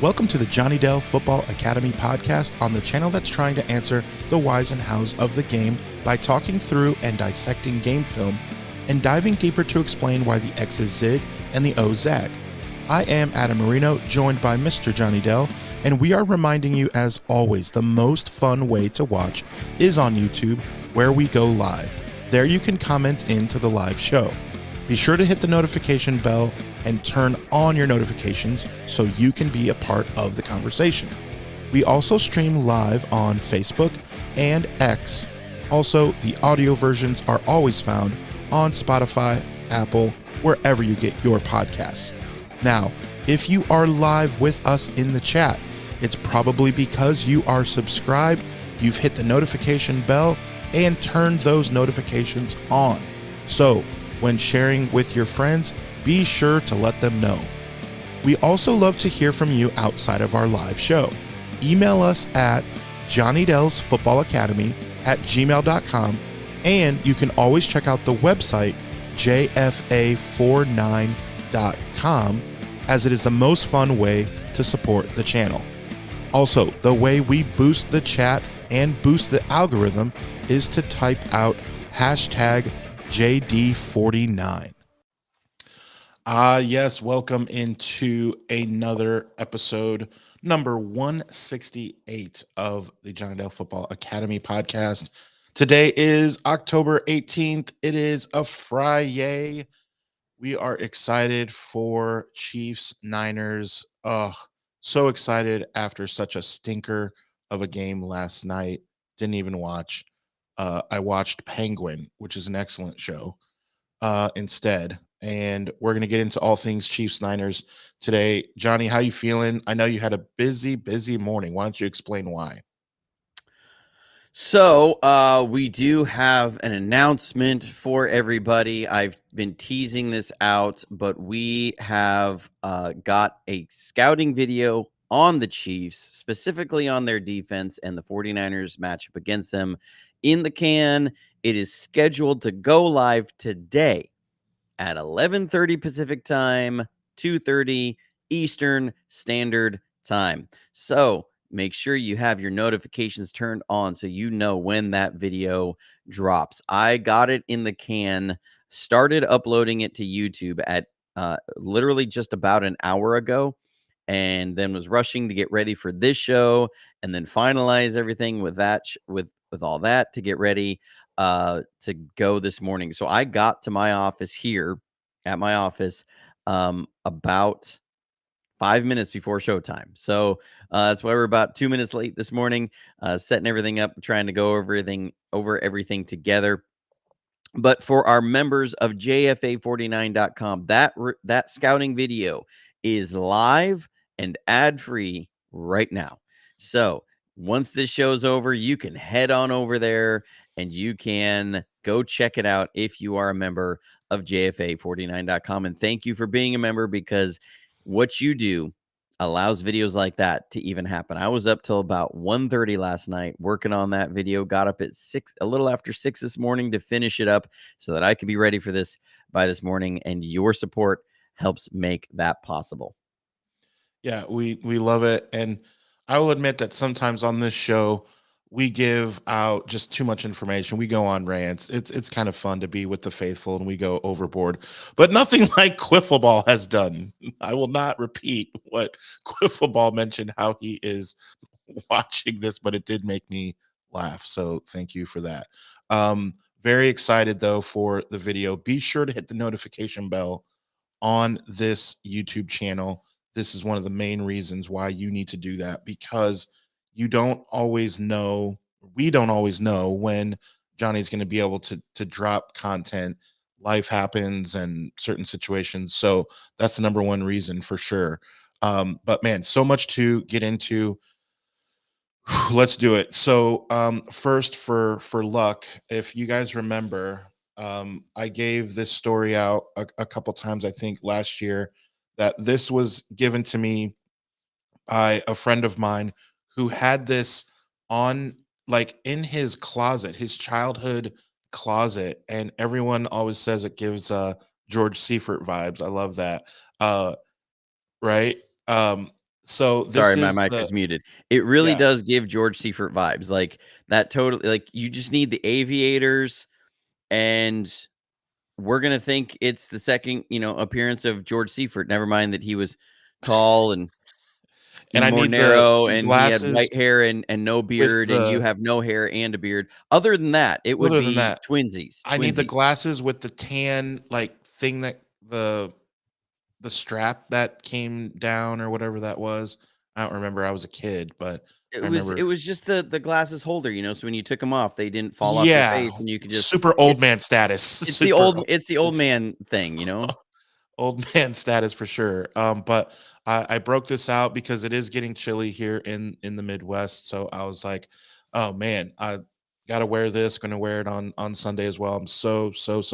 Welcome to the Johnny Dell Football Academy podcast on the channel that's trying to answer the whys and hows of the game by talking through and dissecting game film and diving deeper to explain why the X's zig and the O's zag. I am Adam Marino, joined by Mr. Johnny Dell, and we are reminding you, as always, the most fun way to watch is on YouTube, where we go live. There you can comment into the live show. Be sure to hit the notification bell and turn on your notifications so you can be a part of the conversation. We also stream live on Facebook and X. Also, the audio versions are always found on Spotify, Apple, wherever you get your podcasts. Now, if you are live with us in the chat, it's probably because you are subscribed, you've hit the notification bell, and turned those notifications on. So, when sharing with your friends, be sure to let them know. We also love to hear from you outside of our live show. Email us at johnnydellsfootballacademy@gmail.com, and you can always check out the website JFA49.com, as it is the most fun way to support the channel. Also, the way we boost the chat and boost the algorithm is to type out hashtag JD49. Yes, welcome into another episode, number 168 of the Johnny Dell Football Academy podcast. Today is October 18th. It is a Friday. We are excited for Chiefs Niners. So excited after such a stinker of a game last night. Didn't even watch. I watched Penguin, which is an excellent show, instead. And we're going to get into all things Chiefs Niners today. Johnny, how you feeling? I know you had a busy morning. Why don't you explain why? So we do have an announcement for everybody. I've been teasing this out, but we have got a scouting video on the Chiefs, specifically on their defense and the 49ers matchup against them in the can. It is scheduled to go live today at 11:30 Pacific time, 2:30 Eastern Standard Time. So make sure you have your notifications turned on so you know when that video drops. I got it in the can, started uploading it to YouTube at literally just about an hour ago, and then was rushing to get ready for this show and then finalize everything with that with all that to get ready to go this morning. So I got to my office here at my office about 5 minutes before showtime. So that's why we're about 2 minutes late this morning, setting everything up, trying to go over everything together. But for our members of JFA49.com, that scouting video is live and ad-free right now. So once this show's over, you can head on over there and you can go check it out if you are a member of JFA49.com. And thank you for being a member, because what you do allows videos like that to even happen. I was up till about 1:30 last night working on that video, got up at 6, a little after 6 this morning to finish it up so that I could be ready for this by this morning, and your support helps make that possible. Yeah, we love it. And I will admit that sometimes on this show, we give out just too much information. We go on rants. It's kind of fun to be with the faithful, and we go overboard. But nothing like Quiffleball has done. I will not repeat what Quiffleball mentioned, how he is watching this, but it did make me laugh. So thank you for that. Very excited though for the video. Be sure to hit the notification bell on this YouTube channel. This is one of the main reasons why you need to do that, because you don't always know, we don't always know when Johnny's going to be able to drop content. Life happens and certain situations. So that's the number one reason for sure. But man, so much to get into. Let's do it. So first, for luck, if you guys remember, I gave this story out a couple times, I think last year, that this was given to me by a friend of mine who had this on, like, in his closet, his childhood closet, and everyone always says it gives George Seifert vibes. I love that. Right? So this Sorry, my is mic the was muted. It really yeah. does give George Seifert vibes, like, that totally like, you just need the aviators, and we're gonna think it's the second, appearance of George Seifert, never mind that he was tall and And I more need the narrow, and he had glasses white hair and no with beard, and you the have no hair and a beard. Other than that, it would other than be that, twinsies, I need the twinsies. glasses with the tan, like, thing that the strap that came down or whatever that was. I don't remember, I was a kid, but It I was it remember. was just the glasses holder, so when you took them off, they didn't fall off your Yeah, face, and you could just super old it's man status, it's the super old o it's the old it's man thing, you know? old man status for sure. But I broke this out because it is getting chilly here in the Midwest. So I was like, oh man, I gotta wear this. Going to wear it on Sunday as well. I'm so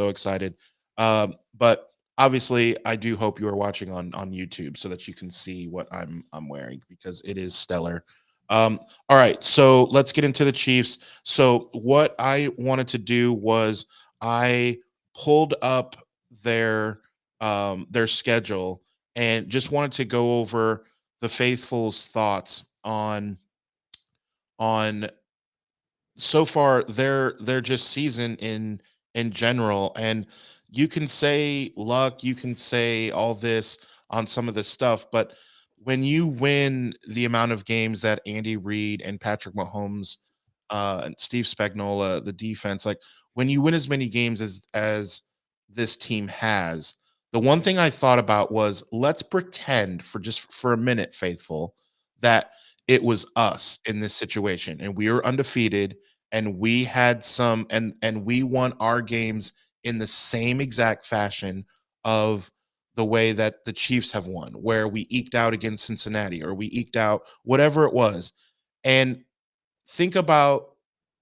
excited. But obviously, I do hope you are watching on YouTube so that you can see what I'm wearing because it is stellar. All right, so let's get into the Chiefs. So what I wanted to do was I pulled up their their schedule and just wanted to go over the faithful's thoughts on so far their just season in general. And you can say luck, you can say all this on some of this stuff, but when you win the amount of games that Andy Reid and Patrick Mahomes and Steve Spagnuolo, the defense, like when you win as many games as this team has, the one thing I thought about was let's pretend for just for a minute, faithful, that it was us in this situation and we were undefeated and we had some and we won our games in the same exact fashion of the way that the Chiefs have won, where we eked out against Cincinnati or we eked out whatever it was. And think about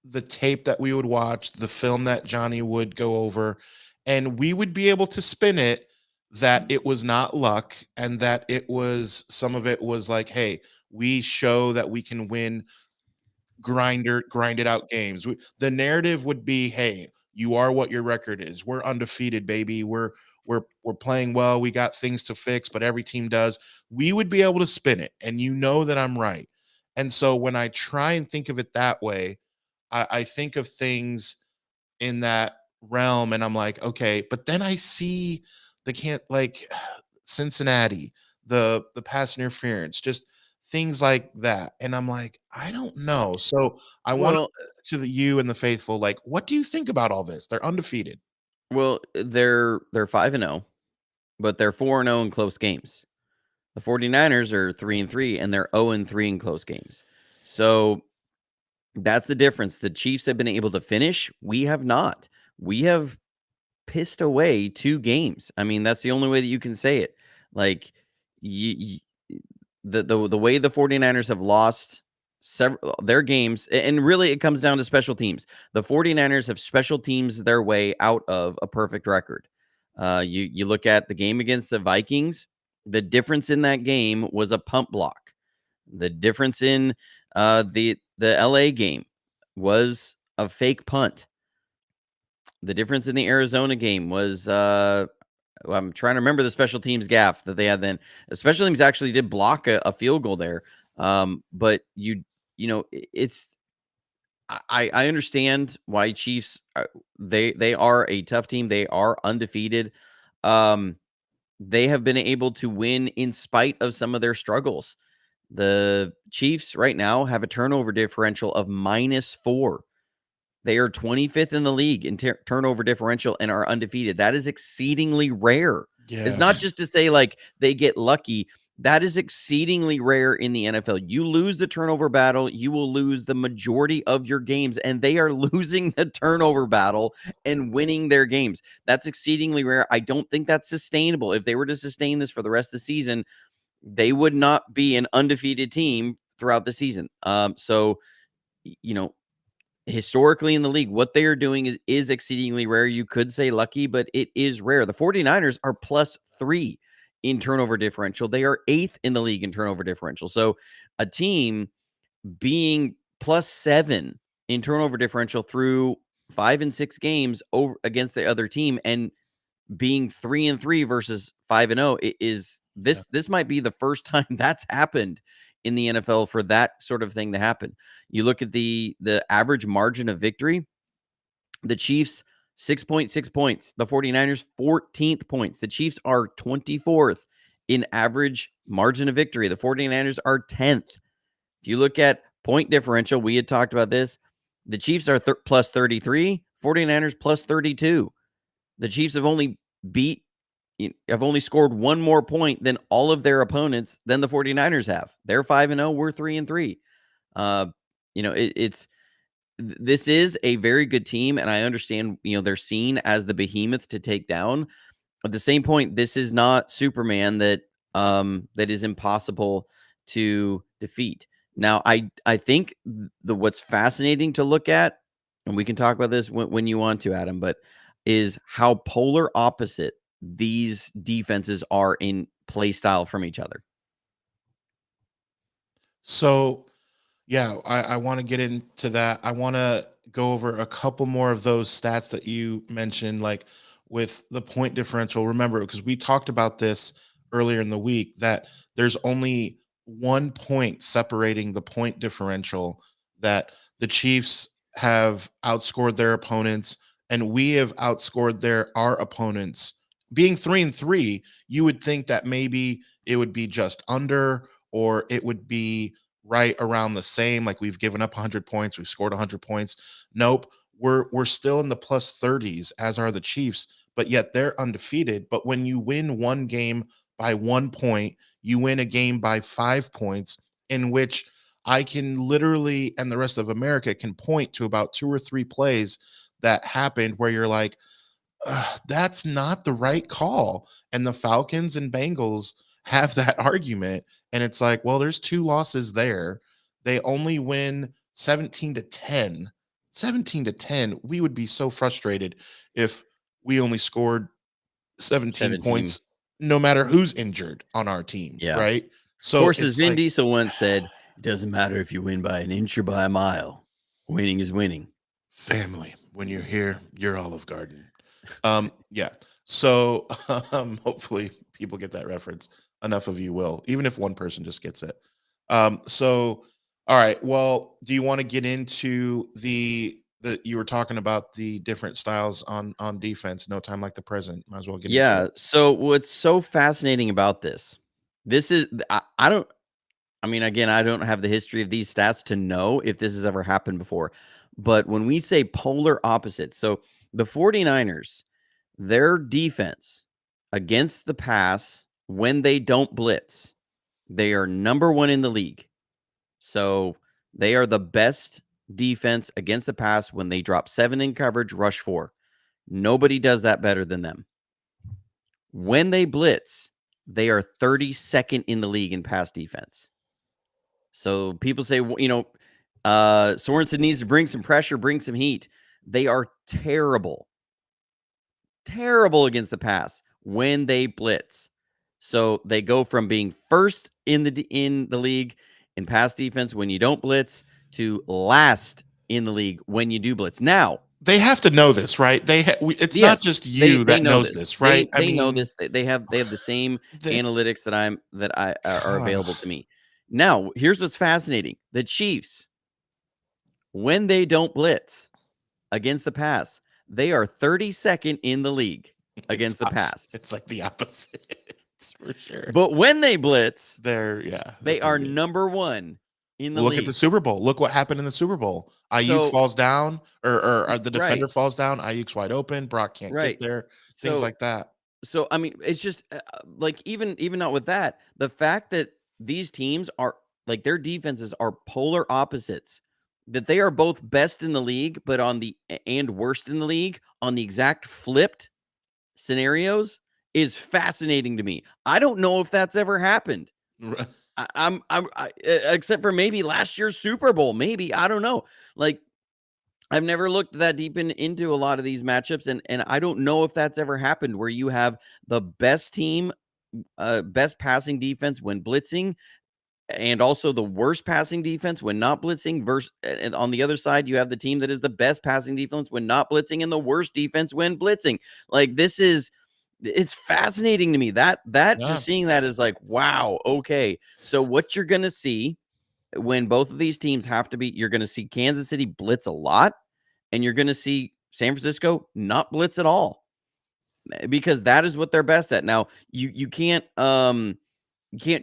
the tape that we would watch, the film that Johnny would go over, and we would be able to spin it that it was not luck and that it was some of it was like, hey, we show that we can win grinded out games. The narrative would be, "Hey, you are what your record is. We're undefeated, baby. We're playing well. We got things to fix, but every team does." We would be able to spin it, and you know that I'm right. And so when I try and think of it that way, I think of things in that realm and I'm like, okay, but then I see the can't like Cincinnati, the pass interference, just things like that. And I'm like, I don't know. So I want Well to the you and the faithful, like, what do you think about all this? They're undefeated. they're 5-0, but they're 4-0 in close games. The 49ers are 3-3, and they're 0-3 in close games. So, that's the difference. The Chiefs have been able to finish, we have not. We have pissed away 2 games. I mean, that's the only way that you can say it. Like, y the way the 49ers have lost several their games, and really it comes down to special teams. The 49ers have special teams their way out of a perfect record. You look at the game against the Vikings, the difference in that game was a pump block. The difference in the LA game was a fake punt. The difference in the Arizona game was I'm trying to remember the special teams gaff that they had then. The special teams actually did block a field goal there. But it's I understand why Chiefs they are a tough team. They are undefeated. Um, they have been able to win in spite of some of their struggles. The Chiefs right now have a turnover differential of -4. They are 25th in the league in turnover differential and are undefeated. That is exceedingly rare. It's Yeah. not just to say like they get lucky. That is exceedingly rare in the NFL. You lose the turnover battle, you will lose the majority of your games, and they are losing the turnover battle and winning their games. That's exceedingly rare. I don't think that's sustainable. If they were to sustain this for the rest of the season, they would not be an undefeated team throughout the season. So you know, historically in the league, what they are doing is exceedingly rare. You could say lucky, but it is rare. The 49ers are +3 in turnover differential. They are 8th in the league in turnover differential. So a team being +7 in turnover differential through 5 and 6 games over against the other team and being 3-3 versus 5-0 is Yeah. This might be the first time that's happened in the NFL for that sort of thing to happen. You look at the average margin of victory, the Chiefs 6.6 points, the 49ers 14th points. The Chiefs are 24th in average margin of victory. The 49ers are 10th. If you look at point differential, we had talked about this. The Chiefs are plus 33, 49ers plus 32. The Chiefs have only scored one more point than all of their opponents than the 49ers have. They're 5-0, we're 3-3. This is a very good team, and I understand, they're seen as the behemoth to take down. At the same point, this is not Superman that is impossible to defeat. Now, I think what's fascinating to look at, and we can talk about this when you want to, Adam, but is how polar opposite these defenses are in play style from each other. So, yeah, I want to get into that. I want to go over a couple more of those stats that you mentioned, like with the point differential. Remember, because we talked about this earlier in the week, that there's only 1 point separating the point differential, that the Chiefs have outscored their opponents and we have outscored our opponents. Being 3-3, you would think that maybe it would be just under, or it would be right around the same. Like, we've given up 100 points, we've scored 100 points. Nope, we're still in the plus 30s, as are the Chiefs, but yet they're undefeated. But when you win one game by 1 point, you win a game by 5 points, in which I can literally, and the rest of America can point to about 2 or 3 plays that happened where you're like, that's not the right call. And the Falcons and Bengals have that argument. And it's like, well, there's 2 losses there. They only win 17-10. 17-10. We would be so frustrated if we only scored 17 17. points, no matter who's injured on our team, Yeah. right? Of So course, as it's Vin like, Diesel once said, it doesn't matter if you win by an inch or by a mile. Winning is winning. family, when you're here, you're Olive Garden. Yeah. So hopefully people get that reference. Enough of you will, even if one person just gets it. So all right. Well, do you want to get into the you were talking about the different styles on defense? No time like the present. Might as well get into Yeah. it. So what's so fascinating about this is I don't I mean, again, I don't have the history of these stats to know if this has ever happened before. But when we say polar opposites, so the 49ers, their defense against the pass when they don't blitz, they are number one in the league. So they are the best defense against the pass when they drop 7 in coverage, rush 4. Nobody does that better than them. When they blitz, they are 32nd in the league in pass defense. So people say, Sorensen needs to bring some pressure, bring some heat. They are terrible against the pass when they blitz. So they go from being first in the league in pass defense when you don't blitz to last in the league when you do blitz. Now, They have to know this, right? It's not yes, just they you they that know knows this. this, right? I They know mean, this. They have the same they, analytics that I are available to me. Now, here's what's fascinating. The Chiefs, when they don't blitz against the pass, they are 32nd in the league it's against the pass. it's like the opposite for sure. But when they blitz, They're they pretty are good. number 1 in the Look at the league. Super Bowl. Look what happened in the Super Bowl. Ayuk So, falls down, or the defender right, falls down. Ayuk's wide open. Brock can't get right. there. Things So like that. I mean, it's just like even not with that, the fact that these teams are like their defenses are polar opposites, that they are both best in the league, but and worst in the league on the exact flipped scenarios is fascinating to me. I don't know if that's ever happened. Except for maybe last year's Super Bowl, maybe I don't know. Like I've never looked that deep into a lot of these matchups, and I don't know if that's ever happened where you have the best team, best passing defense when blitzing, and also the worst passing defense when not blitzing. Versus, and on the other side, you have the team that is the best passing defense when not blitzing, and the worst defense when blitzing. Like this is It's fascinating to me. That Yeah. just seeing that is like, wow, okay. So what you're gonna see when both of these teams have to be, you're gonna see Kansas City blitz a lot, and you're gonna see San Francisco not blitz at all, because that is what they're best at. Now, you can't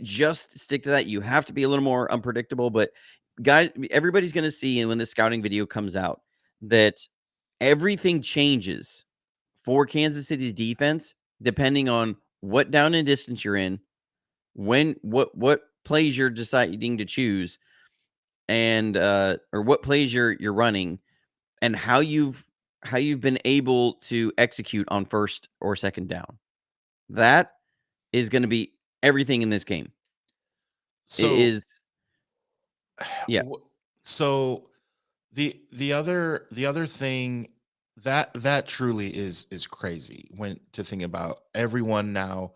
just stick to that. You have to be a little more unpredictable, but guys, everybody's going to see, and when the scouting video comes out, that everything changes for Kansas City's defense depending on what down and distance you're in, when what plays you're deciding to choose, and or what plays you're running, and how you've been able to execute on first or second down. That is going to be everything in this game. It So is, yeah, w- so the other thing that truly is crazy when to think about everyone now.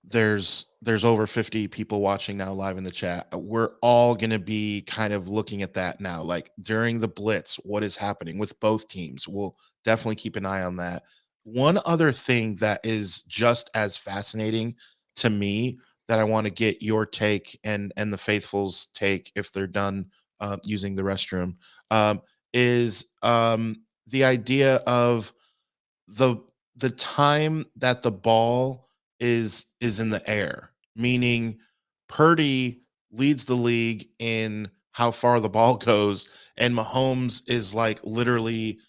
There's over 50 people watching now live in the chat. We're all going to be kind of looking at that now, like during the blitz, what is happening with both teams. We'll definitely keep an eye on that. One other thing that is just as fascinating to me that I want to get your take and the faithfuls take if they're done using the restroom, um, is the idea of the the time that the ball is in the air, meaning Purdy leads the league in how far the ball goes, and Mahomes is like literally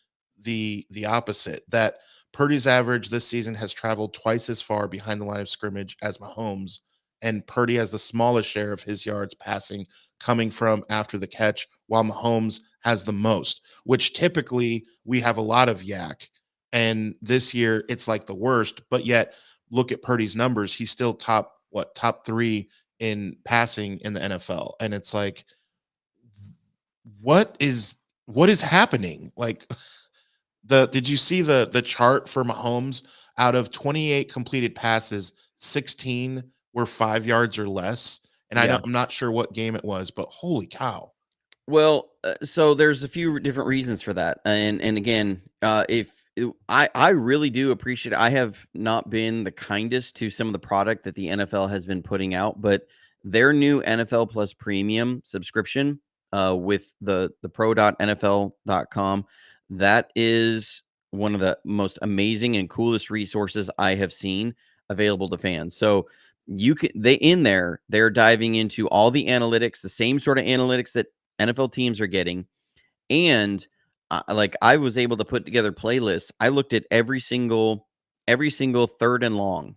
the opposite. That Purdy's average this season has traveled twice as far behind the line of scrimmage as Mahomes, and Purdy has the smallest share of his yards passing coming from after the catch, while Mahomes has the most, which typically we have a lot of yak, and this year it's like the worst, but yet look at Purdy's numbers. He's still top 3 in passing in the NFL. And it's like, what is what is happening? Like the did you see the chart for Mahomes? Out of 28 completed passes, 16 were 5 yards or less. And yeah. I'm not sure what game it was, but holy cow. Well, so there's a few different reasons for that, and again, if I really do appreciate. I have not been the kindest to some of the product that the NFL has been putting out, but their new NFL Plus Premium subscription, with the pro.nfl.com, that is one of the most amazing and coolest resources I have seen available to fans. So you can they in there they're diving into all the analytics, the same sort of analytics that NFL teams are getting. And like I was able to put together playlists. I looked at every single third and long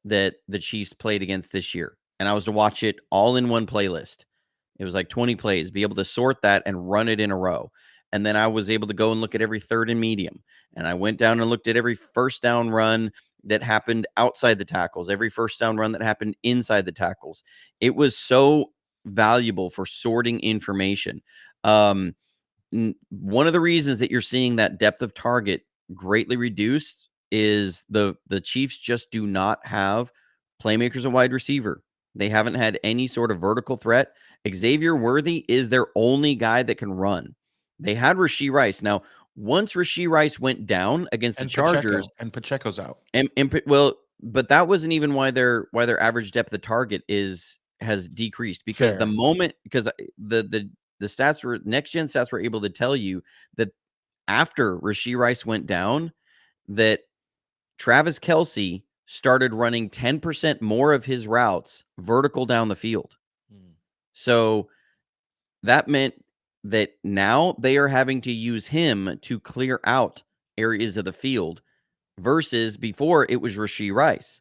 that the Chiefs played against this year, and I was to watch it all in one playlist. It was like 20 plays, be able to sort that and run it in a row. And then I was able to go and look at every third and medium. And I went down and looked at every first down run that happened outside the tackles, every first down run that happened inside the tackles. It was so valuable for sorting information. Um, One of the reasons that you're seeing that depth of target greatly reduced is the Chiefs just do not have playmakers and wide receiver. They haven't had any sort of vertical threat. Xavier Worthy is their only guy that can run. They had Rashee Rice. Now, once Rashee Rice went down against the Chargers, And Pacheco's out. well, but that wasn't even why their average depth of target has decreased, because the Fair. moment because the stats were next gen stats were able to tell you that after Rashee Rice went down, that Travis Kelsey started running 10% more of his routes vertical down the field. Hmm. So that meant that now they are having to use him to clear out areas of the field versus before it was Rashee Rice.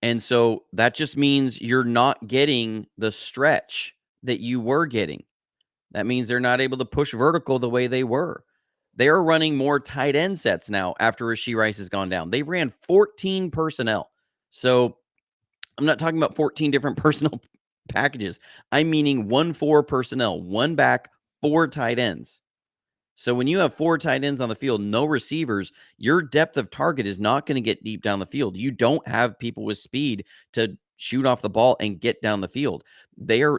And so that just means you're not getting the stretch that you were getting. That means they're not able to push vertical the way they were. They are running more tight end sets now after Rashee Rice has gone down. They ran 14 personnel. So I'm not talking about 14 different personnel packages. I'm meaning 1-4 personnel, one back, four tight ends. So when you have four tight ends on the field, no receivers, your depth of target is not going to get deep down the field. You don't have people with speed to shoot off the ball and get down the field. They're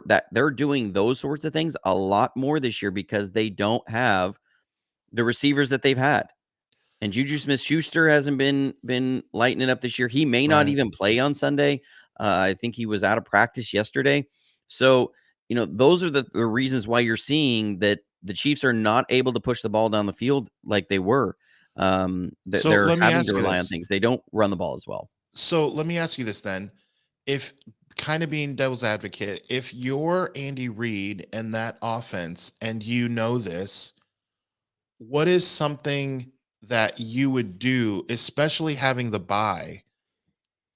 doing those sorts of things a lot more this year because they don't have the receivers that they've had. And Juju Smith-Schuster hasn't been lighting it up this year. He may not Right. even play on Sunday. I think he was out of practice yesterday. So, those are the reasons why you're seeing that the Chiefs are not able to push the ball down the field like they were. So They're let me having to ask you rely on this. things. They don't run the ball as well. So let me ask you this then. If kind of being devil's advocate, if you're Andy Reid and that offense and you know this, what is something that you would do, especially having the bye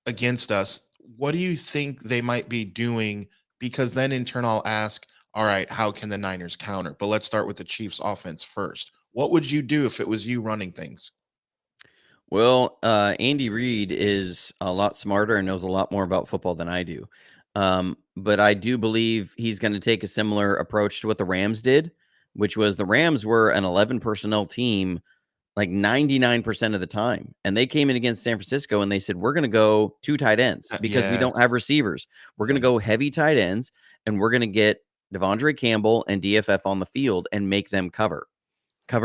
against us? What do you think they might be doing? Because then in turn, I'll ask, all right, how can the Niners counter? But let's start with the Chiefs offense first. What would you do if it was you running things? Well, Andy Reid is a lot smarter and knows a lot more about football than I do. But I do believe he's going to take a similar approach to what the Rams did, which was the Rams were an 11 personnel team like 99% of the time. And they came in against San Francisco and they said, we're going to go two tight ends because we Yeah. don't have receivers. We're going to Yeah. go heavy tight ends and we're going to get Devondre Campbell and DFF on the field and make them cover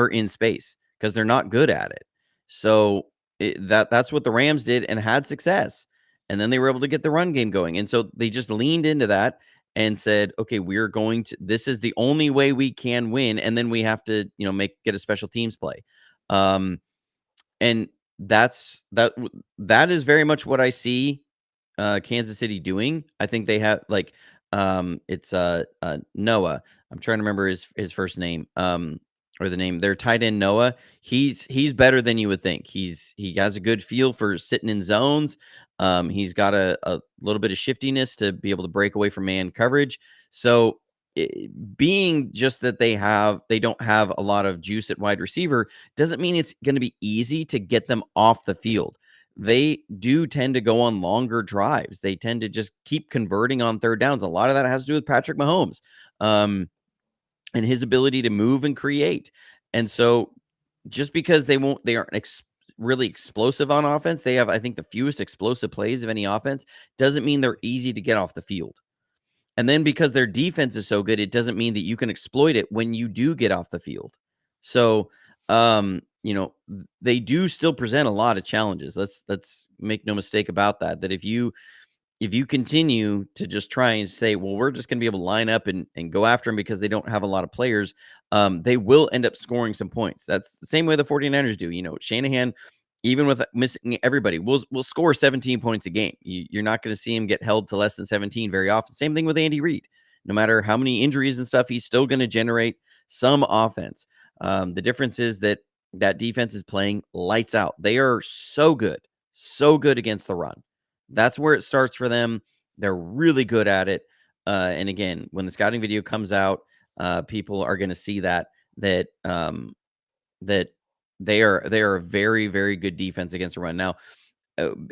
in space because they're not good at it. So that's what the Rams did and had success. And then they were able to get the run game going. And so they just leaned into that and said, okay, we're going to, this is the only way we can win. And then we have to, get a special teams play. Um, and that is very much what I see Kansas City doing. I think they have it's Noah. I'm trying to remember his first name or the name. Their tight end Noah. He's better than you would think. He has a good feel for sitting in zones. He's got a little bit of shiftiness to be able to break away from man coverage. So being just that they don't have a lot of juice at wide receiver doesn't mean it's going to be easy to get them off the field. They do tend to go on longer drives. They tend to just keep converting on third downs. A lot of that has to do with Patrick Mahomes, and his ability to move and create. And so just because they aren't really explosive on offense, they have, I think, the fewest explosive plays of any offense, doesn't mean they're easy to get off the field. And then because their defense is so good, it doesn't mean that you can exploit it when you do get off the field. So, they do still present a lot of challenges. Let's make no mistake about that. That if you continue to just try and say, well, we're just going to be able to line up and go after them because they don't have a lot of players, they will end up scoring some points. That's the same way the 49ers do. Shanahan, even with missing everybody, will score 17 points a game. You're not going to see him get held to less than 17 very often. Same thing with Andy Reid. No matter how many injuries and stuff, he's still going to generate some offense. The difference is that defense is playing lights out. They are so good against the run. That's where it starts for them. They're really good at it. And again, when the scouting video comes out, people are going to see that they are a very, very good defense against the run. Now,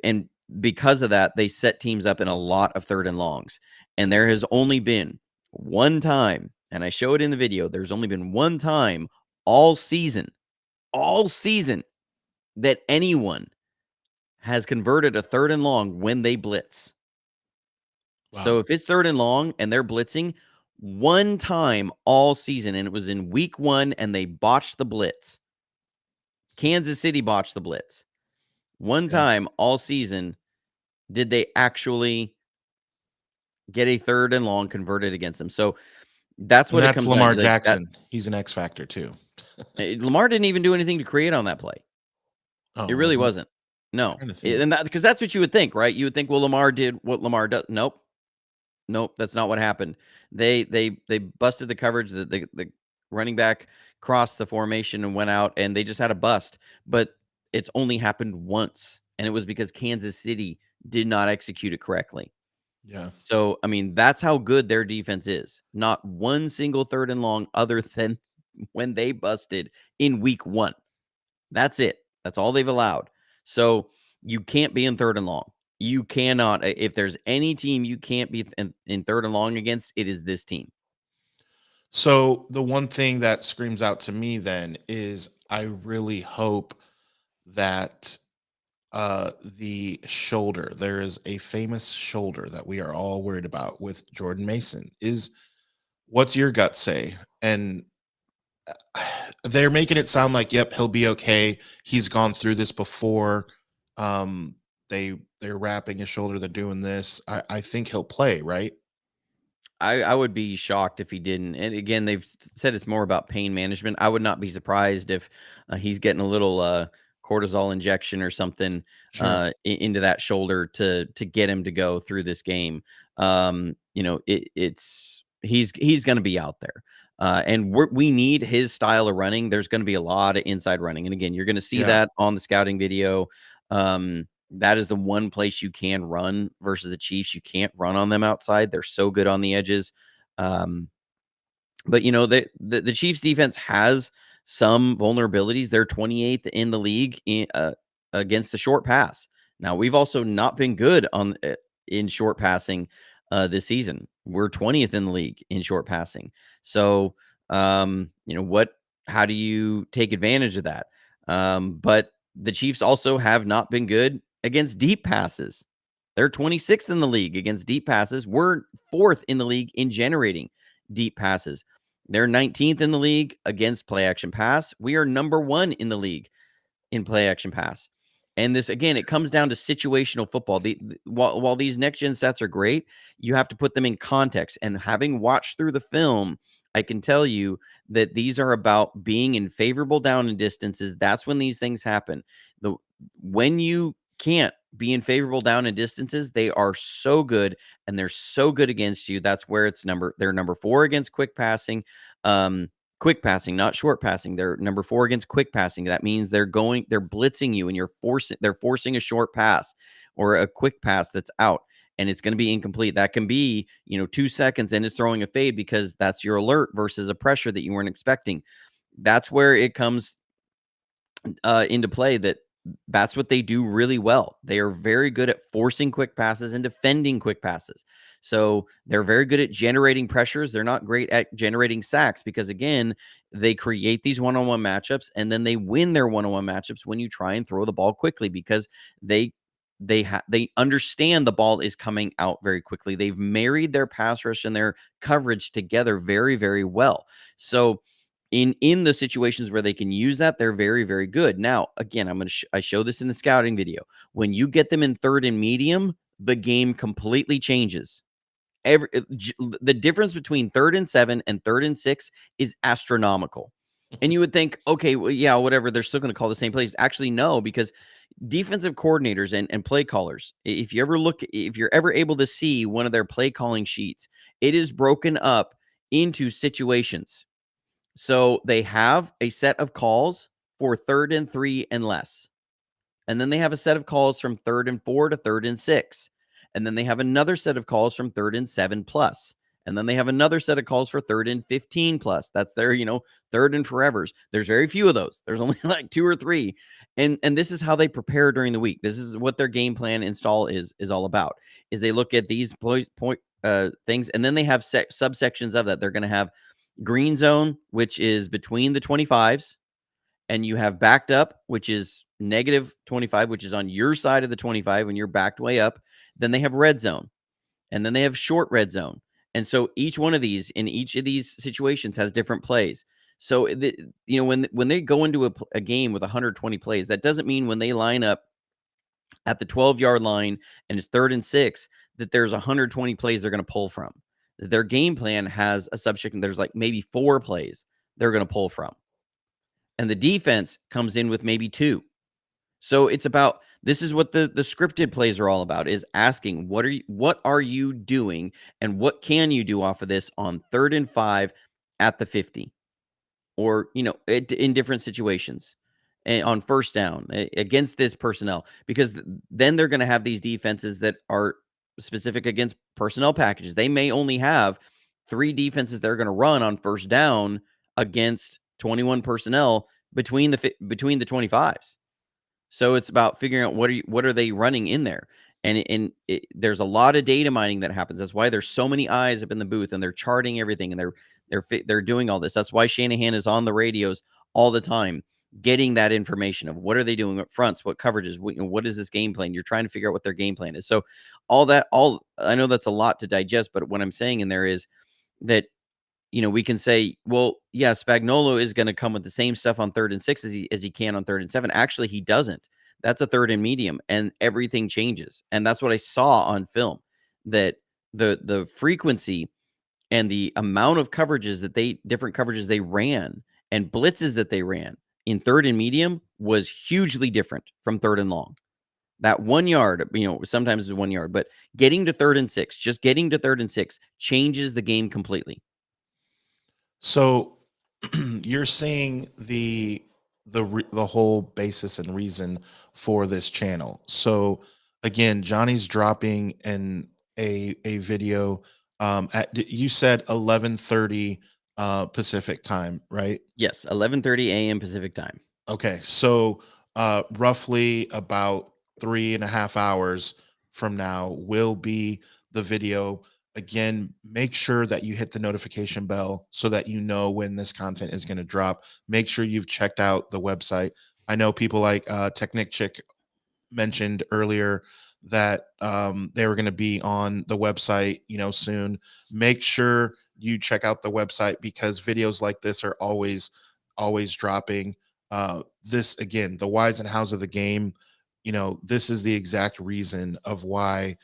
and because of that, they set teams up in a lot of third and longs. And there has only been one time, and I show it in the video. There's only been one time all season that anyone has converted a third and long when they blitz. So Wow. if it's third and long and they're blitzing, one time all season, and it was in week 1, and they botched the blitz. Kansas City botched the blitz. One Yeah. time all season did they actually get a third and long converted against them. So that's And what it that's comes down Lamar to. Like that, Jackson. He's an X factor too. Lamar didn't even do anything to create on that play. It Oh, really wasn't? wasn't. No, Trying to think. and that because that's what you would think, right? You would think, well, Lamar did what Lamar does. Nope. Nope, that's not what happened. They busted the coverage. The running back crossed the formation and went out, and they just had a bust. But it's only happened once, and it was because Kansas City did not execute it correctly. Yeah. So, I mean, that's how good their defense is. Not one single third and long other than when they busted in week 1. That's it. That's all they've allowed. So you can't be in third and long. You cannot. If there's any team you can't be in third and long against, it is this team. So the one thing that screams out to me then is I really hope that the shoulder, there is a famous shoulder that we are all worried about with Jordan Mason. Is what's your gut say? And They're making it sound like, yep, he'll be okay. He's gone through this before. Um, they're wrapping his shoulder. They're doing this. I think he'll play, right? I would be shocked if he didn't. And again, they've said it's more about pain management. I would not be surprised if he's getting a little cortisol injection or something Sure. into that shoulder to get him to go through this game. It's he's going to be out there, and we need his style of running. There's going to be a lot of inside running, and again, you're going to see Yeah. that on the scouting video. That is the one place you can run versus the Chiefs. You can't run on them outside. They're so good on the edges. Um, but the Chiefs defense has some vulnerabilities. They're 28th in the league against the short pass. Now we've also not been good on in short passing this season. We're 20th in the league in short passing. So what? How do you take advantage of that? But the Chiefs also have not been good against deep passes. They're 26th in the league against deep passes. We're fourth in the league in generating deep passes. They're 19th in the league against play action pass. We are number 1 in the league in play action pass. And this again, it comes down to situational football. While these next gen stats are great, you have to put them in context. And having watched through the film, I can tell you that these are about being in favorable down and distances. That's when these things happen. The When you can't be in favorable down and distances, they are so good and they're so good against you. That's where they're number 4 against quick passing. Quick passing, not short passing. They're number 4 against quick passing. That means they're blitzing you and they're forcing a short pass or a quick pass that's out and it's going to be incomplete. That can be, 2 seconds and it's throwing a fade because that's your alert versus a pressure that you weren't expecting. That's where it comes into play that's what they do really well. They are very good at forcing quick passes and defending quick passes. So they're very good at generating pressures. They're not great at generating sacks because, again, they create these one-on-one matchups and then they win their one-on-one matchups when you try and throw the ball quickly because they understand the ball is coming out very quickly. They've married their pass rush and their coverage together very, very well. So in the situations where they can use that, they're very, very good. Now, again, I show this in the scouting video. When you get them in third and medium, the game completely changes. The difference between 3rd and 7 and 3rd and 6 is astronomical. And you would think, okay, well, yeah, whatever. They're still going to call the same plays. Actually, no, because defensive coordinators and play callers, if you're ever able to see one of their play calling sheets, it is broken up into situations. So they have a set of calls for 3rd and 3 and less. And then they have a set of calls from 3rd and 4 to 3rd and 6. And then they have another set of calls from 3rd and 7 plus. And then they have another set of calls for 3rd and 15 plus. That's their, 3rd and forevers. There's very few of those. There's only like 2 or 3. And this is how they prepare during the week. This is what their game plan install is all about. Is they look at these things and then they have subsections of that. They're going to have green zone, which is between the 25s, and you have backed up, which is negative 25, which is on your side of the 25 when you're backed way up. Then they have red zone, and then they have short red zone. And so each one of these in each of these situations has different plays. So when they go into a game with 120 plays, that doesn't mean when they line up at the 12-yard line and it's 3rd and 6 that there's 120 plays they're going to pull from. Their game plan has a subsection. There's like maybe 4 plays they're going to pull from. And the defense comes in with maybe 2. So it's about this is what the scripted plays are all about is asking what are you doing and what can you do off of this on 3rd and 5 at the 50 or in different situations and on first down against this personnel because then they're going to have these defenses that are specific against personnel packages. They may only have 3 defenses they're going to run on first down against 21 personnel between the 25s. So it's about figuring out what are they running in there, and there's a lot of data mining that happens. That's why there's so many eyes up in the booth, and they're charting everything, and they're doing all this. That's why Shanahan is on the radios all the time, getting that information of what are they doing, what fronts, what coverages, what is this game plan. You're trying to figure out what their game plan is. So all I know that's a lot to digest, but what I'm saying in there is that we can say, well, yeah, Spagnolo is going to come with the same stuff on 3rd and 6 as he can on 3rd and 7. Actually, he doesn't. That's a 3rd and medium, and everything changes. And that's what I saw on film, that the frequency and the amount of coverages that different coverages they ran and blitzes that they ran in 3rd and medium was hugely different from 3rd and long. That 1 yard, sometimes it's 1 yard, but getting to 3rd and 6, just getting to 3rd and 6 changes the game completely. So you're seeing the whole basis and reason for this channel. So again, Johnny's dropping a video at you said 11:30 Pacific time, right? Yes, 11:30 a.m. Pacific time. Okay, so roughly about 3.5 hours from now will be the video. Again, make sure that you hit the notification bell so that you know when this content is going to drop. Make sure you've checked out the website. I know people like Technic Chick mentioned earlier that they were going to be on the website, soon. Make sure you check out the website because videos like this are always dropping. This again, the whys and hows of the game. This is the exact reason of why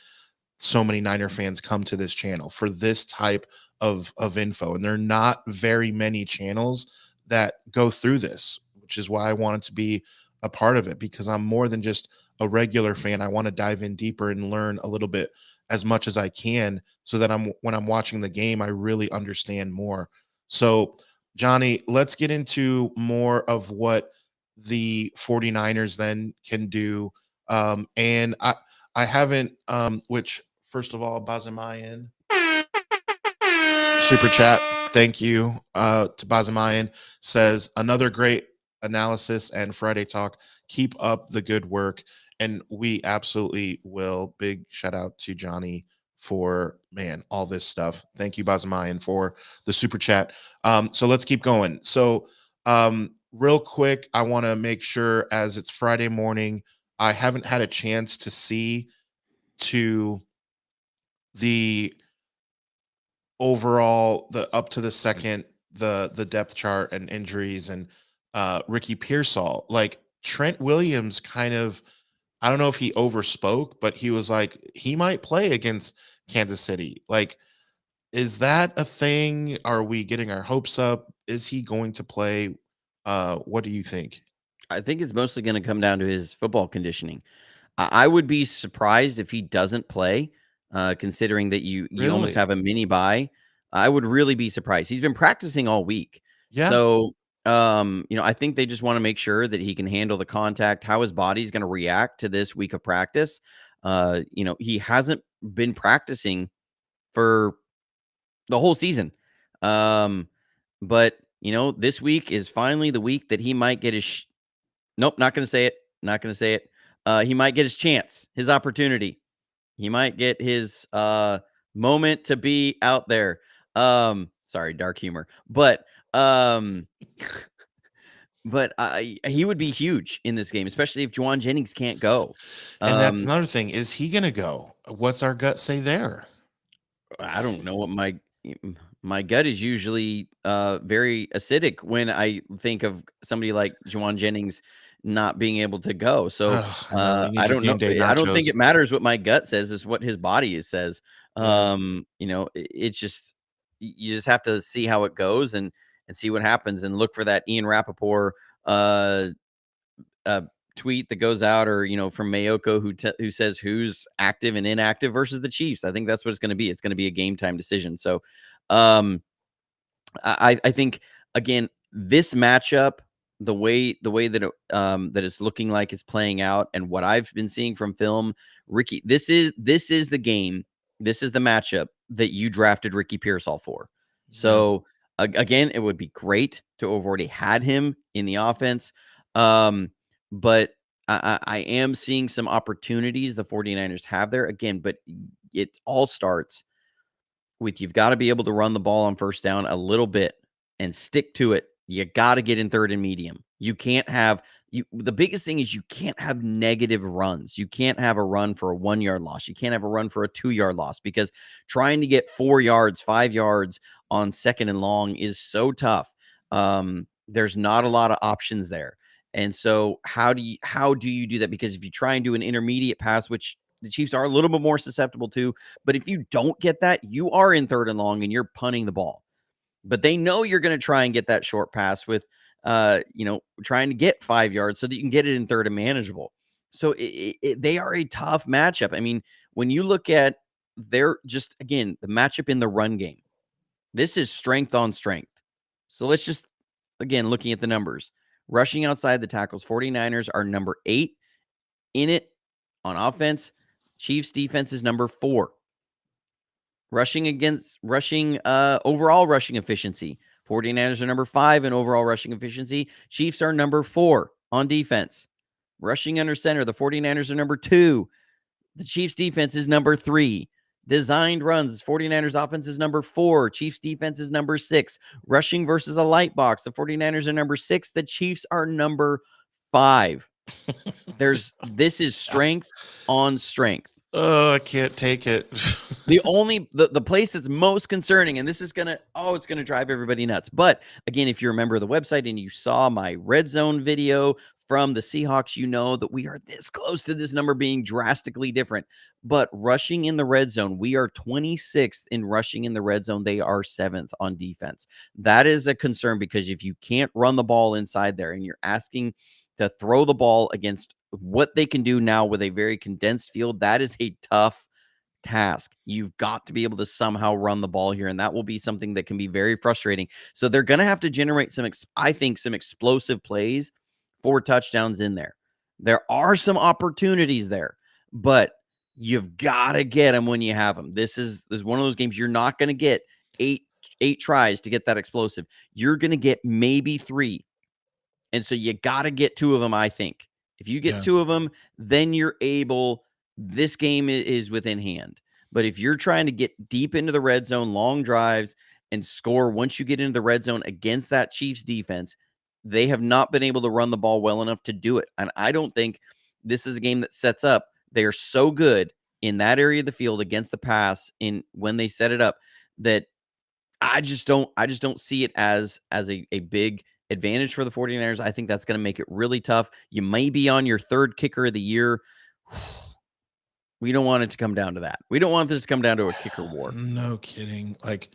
so many Niner fans come to this channel for this type of info, and there are not very many channels that go through this, which is why I wanted to be a part of it, because I'm more than just a regular fan. I want to dive in deeper and learn a little bit as much as I can so that when I'm watching the game I really understand more. So Johnny, let's get into more of what the 49ers then can do. And I haven't which first of all, Bazamayan super chat. Thank you to Bazamayan. Says another great analysis and Friday talk. Keep up the good work. And we absolutely will. Big shout out to Johnny for all this stuff. Thank you, Bazamayan, for the super chat. So let's keep going. So real quick, I want to make sure as it's Friday morning, I haven't had a chance to see to the overall, the up to the second, the depth chart and injuries and Ricky Pearsall. Like Trent Williams kind of, I don't know if he overspoke, but he was like he might play against Kansas City. Like, is that a thing? Are we getting our hopes up? Is he going to play? What do you think? I think it's mostly going to come down to his football conditioning. I would be surprised if he doesn't play, considering that you almost Really? have a mini bye. I would really be surprised. He's been practicing all week, Yeah. so I think they just want to make sure that he can handle the contact, how his body's going to react to this week of practice. He hasn't been practicing for the whole season, um, but this week is finally the week that he might get his. Nope, not going to say it. Not going to say it. He might get his chance, his opportunity. He might get his moment to be out there. Sorry, dark humor, but um, he would be huge in this game, especially if Juwan Jennings can't go. And that's Um, another thing. Is he going to go? What's our gut say there? I don't know what my gut is usually very acidic when I think of somebody like Juwan Jennings not being able to go. So I know you need I your don't know. game day I don't think nachos. it matters what my gut says; is what his body says. Yeah. It's just you just have to see how it goes and see what happens and look for that Ian Rappaport uh, uh, tweet that goes out, or from Mayoko who says who's active and inactive versus the Chiefs. I think that's what it's going to be. It's going to be a game time decision. So, um, I think again this matchup, the way that that is looking like it's playing out, and what I've been seeing from film, Ricky, this is the game, this is the matchup that you drafted Ricky Pearsall for. Yeah. So again, it would be great to have already had him in the offense, but I am seeing some opportunities the 49ers have there again, but it all starts with you've got to be able to run the ball on first down a little bit and stick to it. You got to get in 3rd and medium. You can't have the biggest thing is you can't have negative runs. You can't have a run for a 1 yard loss. You can't have a run for a 2 yard loss, because trying to get 4 yards, 5 yards on second and long is so tough. There's not a lot of options there. And so how do you do that? Because if you try and do an intermediate pass, which the Chiefs are a little bit more susceptible to, but if you don't get that, you are in third and long and you're punting the ball. But they know you're going to try and get that short pass with trying to get 5 yards so that you can get it in third and manageable. So they are a tough matchup. I mean, when you look at their just again, the matchup in the run game, this is strength on strength. So let's just, again, looking at the numbers, rushing outside the tackles, 49ers are number 8 in it on offense. Chiefs defense is number 4. Overall rushing efficiency, 49ers are number 5 in overall rushing efficiency. Chiefs are number 4 on defense. Rushing under center, the 49ers are number 2. The Chiefs defense is number 3. Designed runs, 49ers offense is number 4. Chiefs defense is number 6. Rushing versus a light box, the 49ers are number 6. The Chiefs are number 5. This is strength on strength. Oh, I can't take it. The place that's most concerning, and this is it's gonna drive everybody nuts. But again, if you remember the website and you saw my red zone video from the Seahawks, you know that we are this close to this number being drastically different. But rushing in the red zone, we are 26th in rushing in the red zone. They are 7th on defense. That is a concern because if you can't run the ball inside there and you're asking to throw the ball against what they can do now with a very condensed field, that is a tough task. You've got to be able to somehow run the ball here, and that will be something that can be very frustrating. So they're going to have to generate some explosive plays for touchdowns in there. There are some opportunities there, but you've got to get them when you have them. This is one of those games you're not going to get eight tries to get that explosive. You're going to get maybe 3. And so you got to get 2 of them, I think. If you get Yeah. 2 of them, then you're able, this game is within hand. But if you're trying to get deep into the red zone, long drives, and score once you get into the red zone against that Chiefs defense, they have not been able to run the ball well enough to do it. And I don't think this is a game that sets up. They are so good in that area of the field against the pass in when they set it up that I just don't see it as a big advantage for the 49ers. I think that's going to make it really tough. You may be on your 3rd kicker of the year. We don't want it to come down to that. We don't want this to come down to a kicker war. No kidding. Like,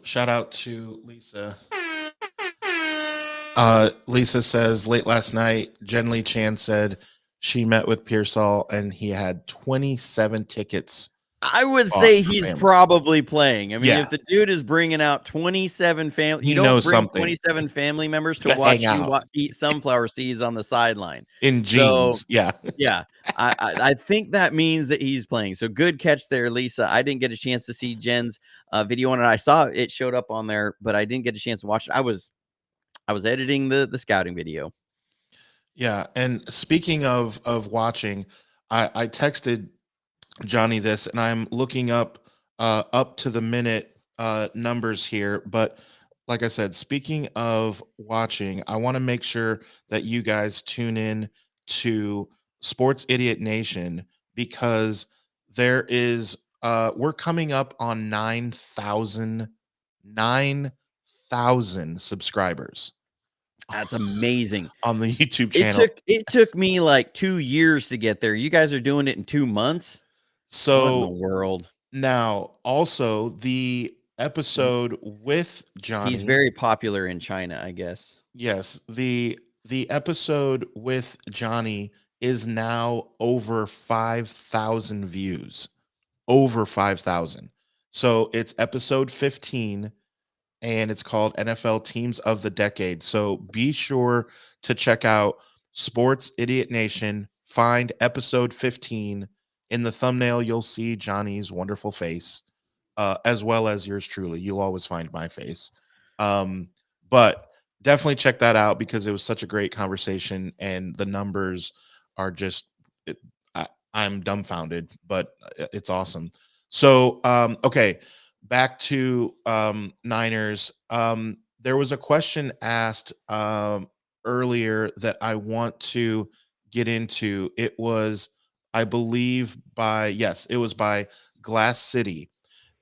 shout out to Lisa. Lisa says late last night, Jen Lee Chan said she met with Pearsall and he had 27 tickets I would bought say for he's family. probably playing. I mean, Yeah, if the dude is bringing out 27 family, you he don't knows bring something 27 family members to to hang watch you out eat sunflower seeds on the sideline. in So jeans. Yeah. yeah, I think that means that he's playing. So good catch there, Lisa. I didn't get a chance to see Jen's video on it. I saw it showed up on there, but I didn't get a chance to watch it. I was editing the scouting video. Yeah. And speaking of watching, I texted Johnny this and I'm looking up to the minute numbers here, but like I said, speaking of watching, I want to make sure that you guys tune in to Sports Idiot Nation because there is we're coming up on 9,000 subscribers That's amazing. on the YouTube channel. It took me like 2 years to get there. You guys are doing it in 2 months? What in the So world? now also the episode with He's Johnny. very popular in China, I guess. Yes, the episode with Johnny is now over 5,000 views. Over 5,000. So it's episode 15 and it's called NFL Teams of the Decade. So be sure to check out Sports Idiot Nation, find episode 15. In the thumbnail you'll see Johnny's wonderful face as well as yours truly. You'll always find my face. But definitely check that out because it was such a great conversation and the numbers are just, it, I, I'm dumbfounded, but it's awesome. So, okay, back to Niners. There was a question asked earlier that I want to get into. It was, I believe, by, yes, it was by Glass City,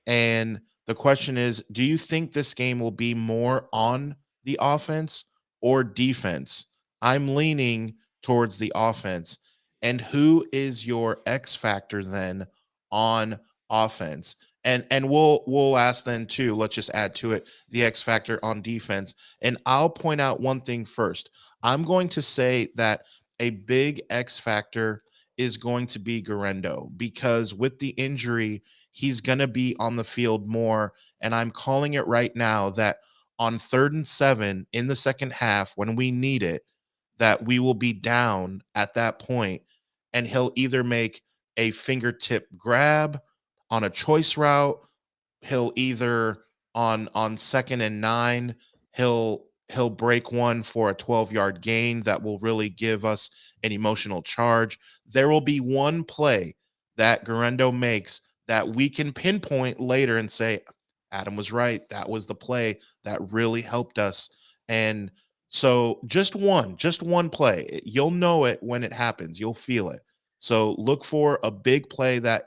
and The question is, do you think this game will be more on the offense or defense? I'm leaning towards the offense. And who is your X factor then on offense? And we'll ask then too. Let's just add to it the X factor on defense. And I'll point out one thing first. I'm going to say that a big X factor is going to be Garendo because with the injury, he's going to be on the field more. And I'm calling it right now that on 3rd and 7 in the second half, when we need it, that we will be down at that point, and he'll either make a fingertip grab on a choice route. He'll either on 2nd and 9, he'll break one for a 12-yard gain that will really give us an emotional charge. There will be one play that Garendo makes that we can pinpoint later and say, Adam was right. That was the play that really helped us. And so just one play. You'll know it when it happens. You'll feel it. So look for a big play that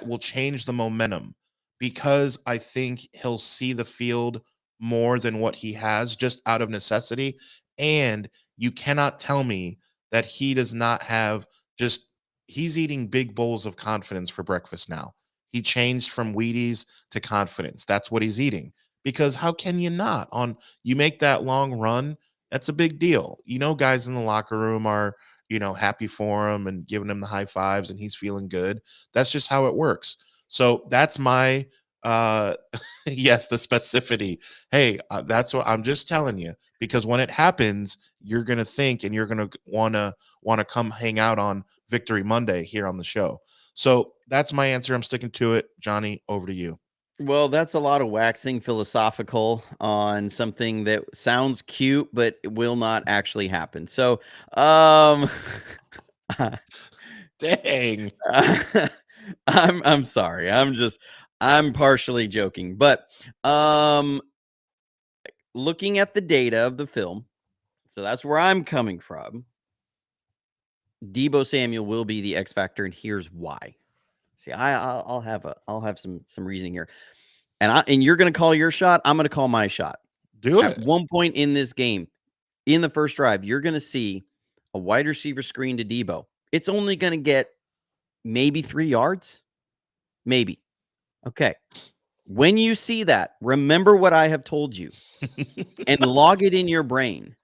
will change the momentum, because I think he'll see the field more than what he has just out of necessity. And you cannot tell me that he does not have just, he's eating big bowls of confidence for breakfast now. He changed from Wheaties to confidence. That's what he's eating. Because how can you not? On you make that long run, that's a big deal. Guys in the locker room are, happy for him and giving him the high fives and he's feeling good. That's just how it works. So that's my yes, the specificity. Hey, that's what I'm just telling you, because when it happens, you're going to think and you're going to want to come hang out on Victory Monday here on the show. So that's my answer. I'm sticking to it. Johnny, over to you. Well, that's a lot of waxing philosophical on something that sounds cute, but it will not actually happen. So, um, Dang. I'm sorry. I'm partially joking, but looking at the data of the film, so that's where I'm coming from. Debo Samuel will be the X factor, and here's why. See, I'll have some reasoning here. And you're going to call your shot. I'm going to call my shot. Do At it. one point in this game, in the first drive, you're going to see a wide receiver screen to Debo. It's only going to get maybe 3 yards. Maybe. Okay. When you see that, remember what I have told you and log it in your brain,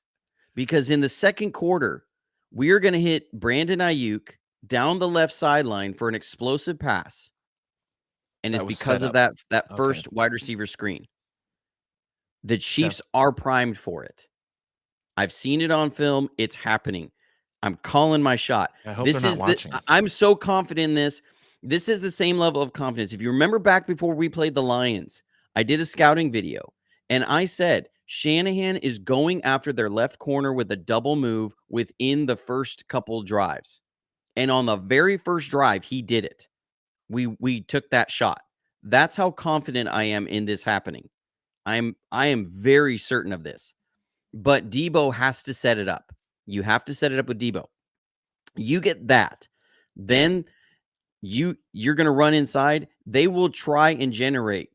because in the second quarter, we are going to hit Brandon Ayuk down the left sideline for an explosive pass. And it's That was because set of up. that Okay. first wide receiver screen. The Okay. Chiefs are primed for it. I've seen it on film. It's happening. I'm calling my shot. I hope they're not watching. I'm so confident in this. This is the same level of confidence. If you remember back before we played the Lions, I did a scouting video and I said Shanahan is going after their left corner with a double move within the first couple drives. And on the very first drive, he did it. We took that shot. That's how confident I am in this happening. I am very certain of this. But Debo has to set it up. You have to set it up with Debo. You get that. Then you're going to run inside. They will try and generate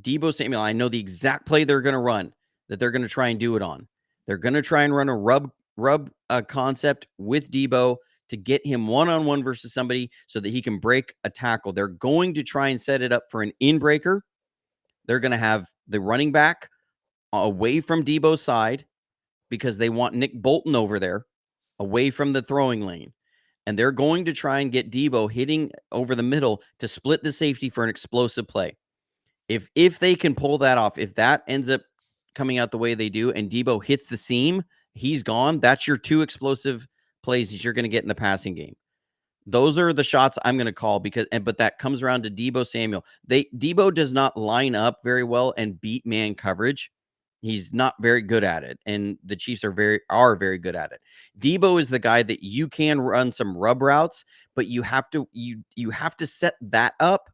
Debo Samuel. I know the exact play they're going to run, that they're going to try and do it on. They're going to try and run a rub concept with Debo to get him one-on-one versus somebody so that he can break a tackle. They're going to try and set it up for an in-breaker. They're going to have the running back away from Debo's side, because they want Nick Bolton over there, away from the throwing lane. And they're going to try and get Debo hitting over the middle to split the safety for an explosive play. If they can pull that off, if that ends up coming out the way they do and Debo hits the seam, he's gone. That's your 2 explosive plays that you're going to get in the passing game. Those are the shots I'm going to call, but that comes around to Debo Samuel. Debo does not line up very well and beat man coverage. He's not very good at it, and the Chiefs are very good at it. Debo is the guy that you can run some rub routes, but you have to set that up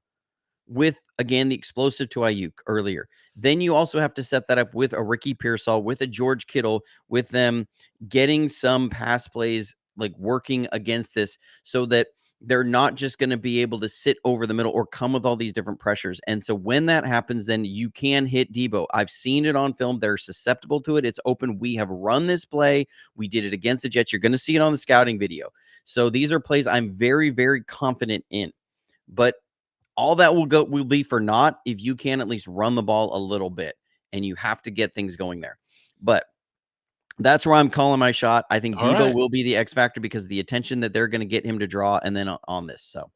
with, again, the explosive to Ayuk earlier. Then you also have to set that up with a Ricky Pearsall, with a George Kittle, with them getting some pass plays like working against this, so that they're not just going to be able to sit over the middle or come with all these different pressures. And so when that happens, then you can hit Debo. I've seen it on film. They're susceptible to it. It's open. We have run this play. We did it against the Jets. You're going to see it on the scouting video. So these are plays I'm very, very confident in. But all that will be for naught if you can at least run the ball a little bit, and you have to get things going there. But that's where I'm calling my shot. I think All Debo right. will be the X factor because of the attention that they're going to get him to draw, and then on this. So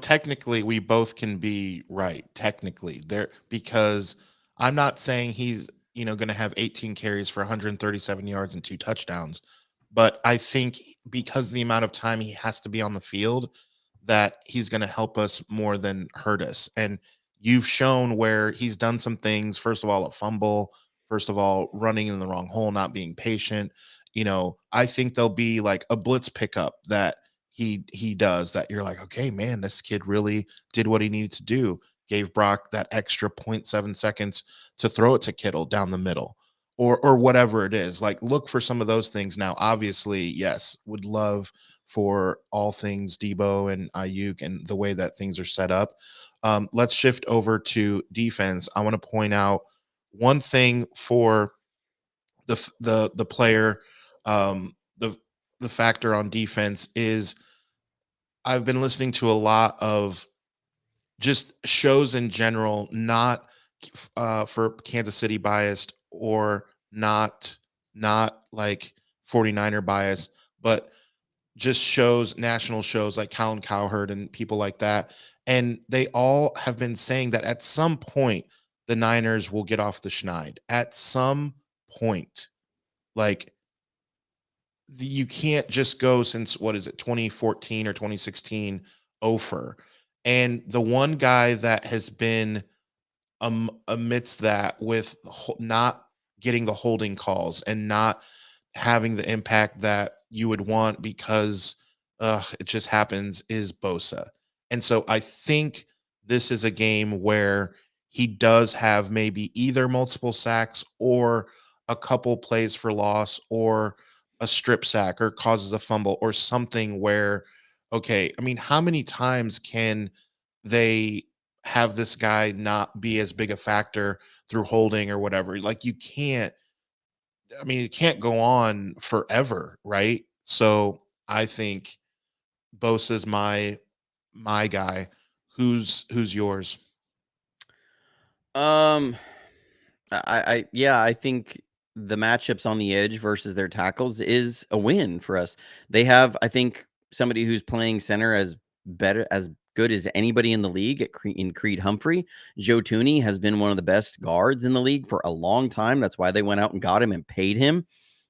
Technically, we both can be right. Technically, there because I'm not saying he's going to have 18 carries for 137 yards and 2 touchdowns, but I think because of the amount of time he has to be on the field, that he's going to help us more than hurt us. And you've shown where he's done some things. First of all, a fumble. First of all, running in the wrong hole, not being patient. I think there'll be like a blitz pickup that he does that you're like, okay, man, this kid really did what he needed to do. Gave Brock that extra zero point 0.7 seconds to throw it to Kittle down the middle, or whatever it is. Like, look for some of those things. Now, obviously, yes, would love for all things Debo and Ayuk and the way that things are set up. Let's shift over to defense. I want to point out one thing for the player, the factor on defense is I've been listening to a lot of just shows in general, not for Kansas City biased or not like 49er bias, but just shows, national shows like Colin Cowherd and people like that. And they all have been saying that at some point the Niners will get off the schneid. At some point, like you can't just go since what is it 2014 or 2016 over. And the one guy that has been amidst that with not getting the holding calls and not having the impact that you would want because it just happens is Bosa. And so I think this is a game where he does have maybe either multiple sacks or a couple plays for loss or a strip sack or causes a fumble or something where, okay, I mean, how many times can they have this guy not be as big a factor through holding or whatever? Like, you can't, I mean, it can't go on forever, right? So I think Bosa's my guy. Who's yours? um yeah, I think the matchups on the edge versus their tackles is a win for us. They have, I think, somebody who's playing center as good as anybody in the league in Creed Humphrey. Joe Tooney has been one of the best guards in the league for a long time. That's why they went out and got him and paid him.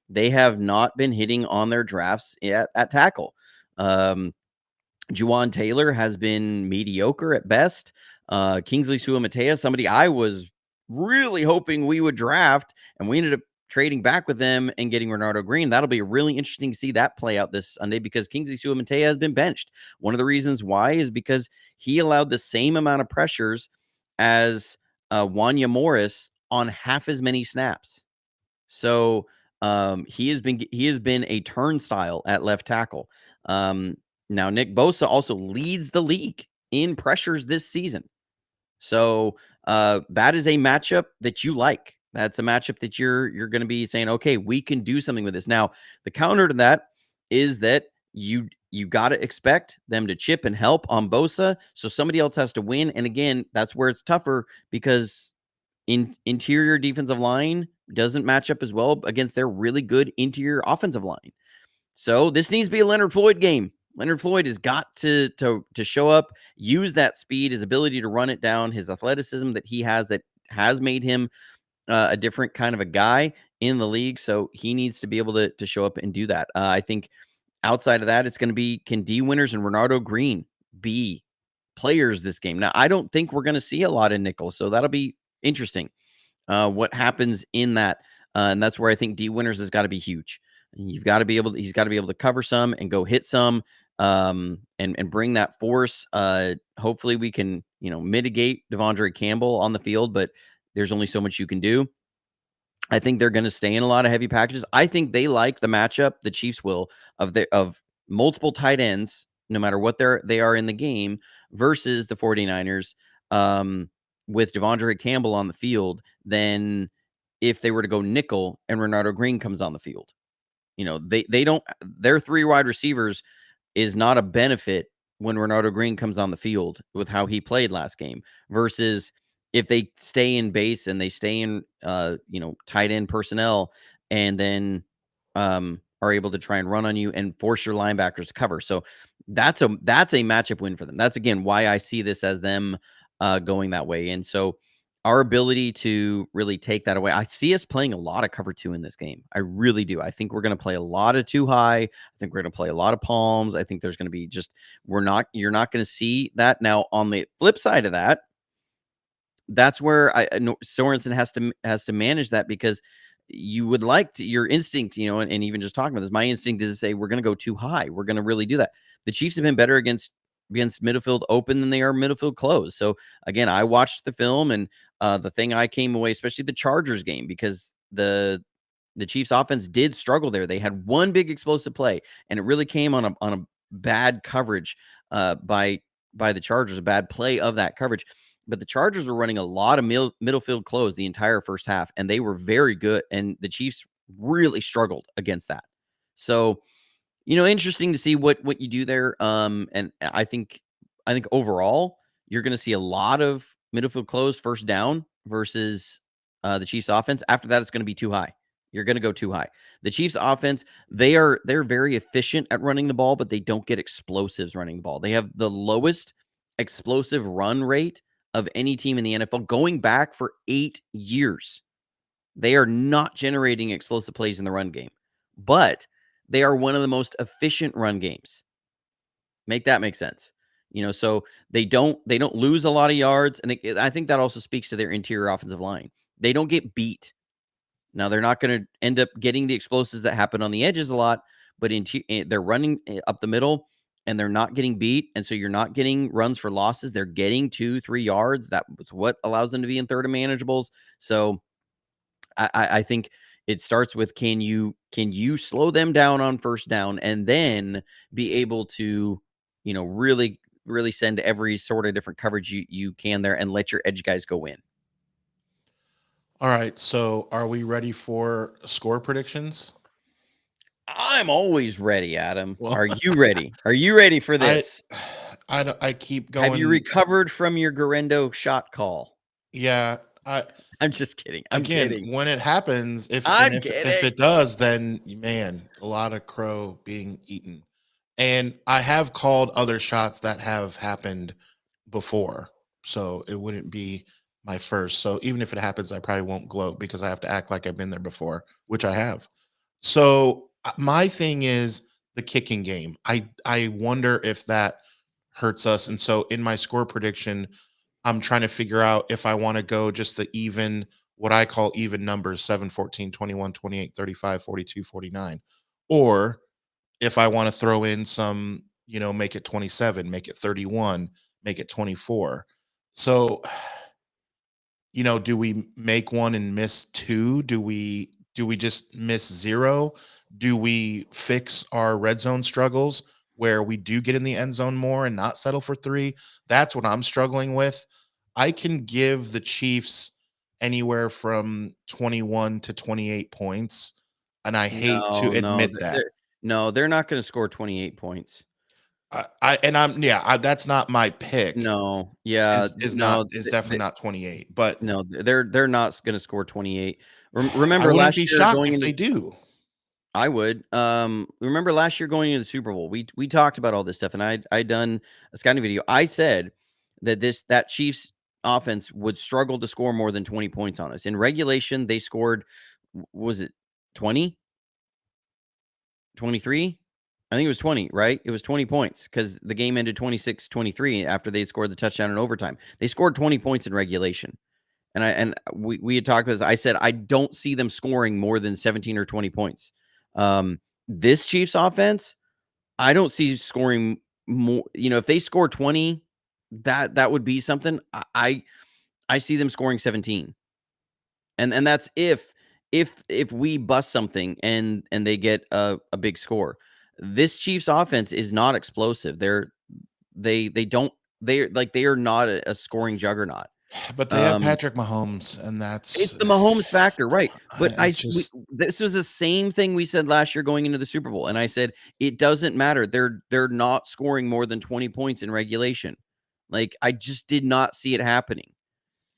They have not been hitting on their drafts at tackle. Juwan Taylor has been mediocre at best. Kingsley Suamatea, somebody I was really hoping we would draft, and we ended up trading back with them and getting Renardo Green. That'll be really interesting to see that play out this Sunday because Kingsley Suamatea has been benched. One of the reasons why is because he allowed the same amount of pressures as Wanya Morris on half as many snaps. So he has been a turnstile at left tackle. Now Nick Bosa also leads the league in pressures this season. So that is a matchup that you like. That's a matchup that you're going to be saying, okay, we can do something with this. Now, the counter to that is that you got to expect them to chip and help on Bosa, so somebody else has to win. And again, that's where it's tougher because interior defensive line doesn't match up as well against their really good interior offensive line. So this needs to be a Leonard Floyd game. Leonard Floyd has got to show up, use that speed, his ability to run it down, his athleticism that he has that has made him a different kind of a guy in the league. So he needs to be able to show up and do that. I think outside of that, it's going to be, can D Winners and Renardo Green be players this game? Now, I don't think we're going to see a lot of nickel, so that'll be interesting. What happens in that? And that's where I think D Winners has got to be huge. You've got to be able to, he's got to be able to cover some and go hit some, and bring that force. Hopefully we can, mitigate Devondre Campbell on the field, but there's only so much you can do. I think they're going to stay in a lot of heavy packages. I think they like the matchup, the Chiefs will, of multiple tight ends no matter what they are in the game, versus the 49ers with Devondre Campbell on the field than if they were to go nickel and Renardo Green comes on the field. They don't, their three wide receivers is not a benefit when Renardo Green comes on the field with how he played last game versus if they stay in base and they stay in tight end personnel and then are able to try and run on you and force your linebackers to cover. So that's a matchup win for them. That's again why I see this as them going that way. And so our ability to really take that away. I see us playing a lot of cover two in this game. I really do. I think we're going to play a lot of too high. I think we're going to play a lot of palms. I think there's going to be you're not going to see that. Now, on the flip side of that, that's where I know Sorensen has to manage that because you would like to, your instinct, and even just talking about this, my instinct is to say we're going to go too high. We're going to really do that. The Chiefs have been better against midfield open than they are midfield closed. So again, I watched the film and the thing I came away, especially the Chargers game, because the Chiefs offense did struggle there. They had one big explosive play, and it really came on a bad coverage by the Chargers, a bad play of that coverage. But the Chargers were running a lot of middle field close the entire first half, and they were very good. And the Chiefs really struggled against that. So, interesting to see what you do there. And I think overall you're going to see a lot of middle field close first down versus the Chiefs offense. After that, it's going to be too high. You're going to go too high. The Chiefs offense, they're very efficient at running the ball, but they don't get explosives running the ball. They have the lowest explosive run rate of any team in the NFL going back for 8 years. They are not generating explosive plays in the run game, but they are one of the most efficient run games. Make that make sense. So they don't lose a lot of yards, and I think that also speaks to their interior offensive line. They don't get beat. Now they're not going to end up getting the explosives that happen on the edges a lot, but they're running up the middle and they're not getting beat, and so you're not getting runs for losses. They're getting 2-3 yards. That's what allows them to be in third and manageables. So I think it starts with can you slow them down on first down and then be able to really really send every sort of different coverage you can there and let your edge guys go in. All right. So are we ready for score predictions? I'm always ready, Adam. Well, Are you ready? Are you ready for I this? I keep Have you going. recovered from your Garendo shot call? Yeah. I I'm just kidding. I'm again, kidding. when it happens, I'm if kidding. it does, then man, a lot of crow being eaten. And I have called other shots that have happened before, so it wouldn't be my first. So even if it happens, I probably won't gloat because I have to act like I've been there before, which I have. So my thing is the kicking game. I wonder if that hurts us. And so in my score prediction, I'm trying to figure out if I want to go just the even, what I call even numbers 7, 14, 21, 28, 35, 42, 49, or if I want to throw in some, make it 27, make it 31, make it 24. So, do we make one and miss two? Do we just miss zero? Do we fix our red zone struggles where we do get in the end zone more and not settle for three? That's what I'm struggling with. I can give the Chiefs anywhere from 21 to 28 points, and I hate to No, no, admit that. they're not going to score 28 points. That's not my pick. No, yeah, Is definitely not 28, but no, they're not going to score 28. I Remember wouldn't last be year shocked going if into they do. I would. Remember last year going into the Super Bowl, we talked about all this stuff, and I done a scouting video. I said that Chiefs offense would struggle to score more than 20 points on us. In regulation, they scored, was it 20, 23? I think it was 20, right? It was 20 points because the game ended 26-23 after they had scored the touchdown in overtime. They scored 20 points in regulation. And we had talked about this. I said I don't see them scoring more than 17 or 20 points. This Chiefs offense, I don't see scoring more. If they score 20, that would be something. I see them scoring 17, and that's if we bust something and they get a big score. This Chiefs offense is not explosive. They are not a scoring juggernaut. But they have Patrick Mahomes, and It's that's the Mahomes factor, right? But it's just this was the same thing we said last year going into the Super Bowl, and I said it doesn't matter. They're not scoring more than 20 points in regulation. Like I just did not see it happening.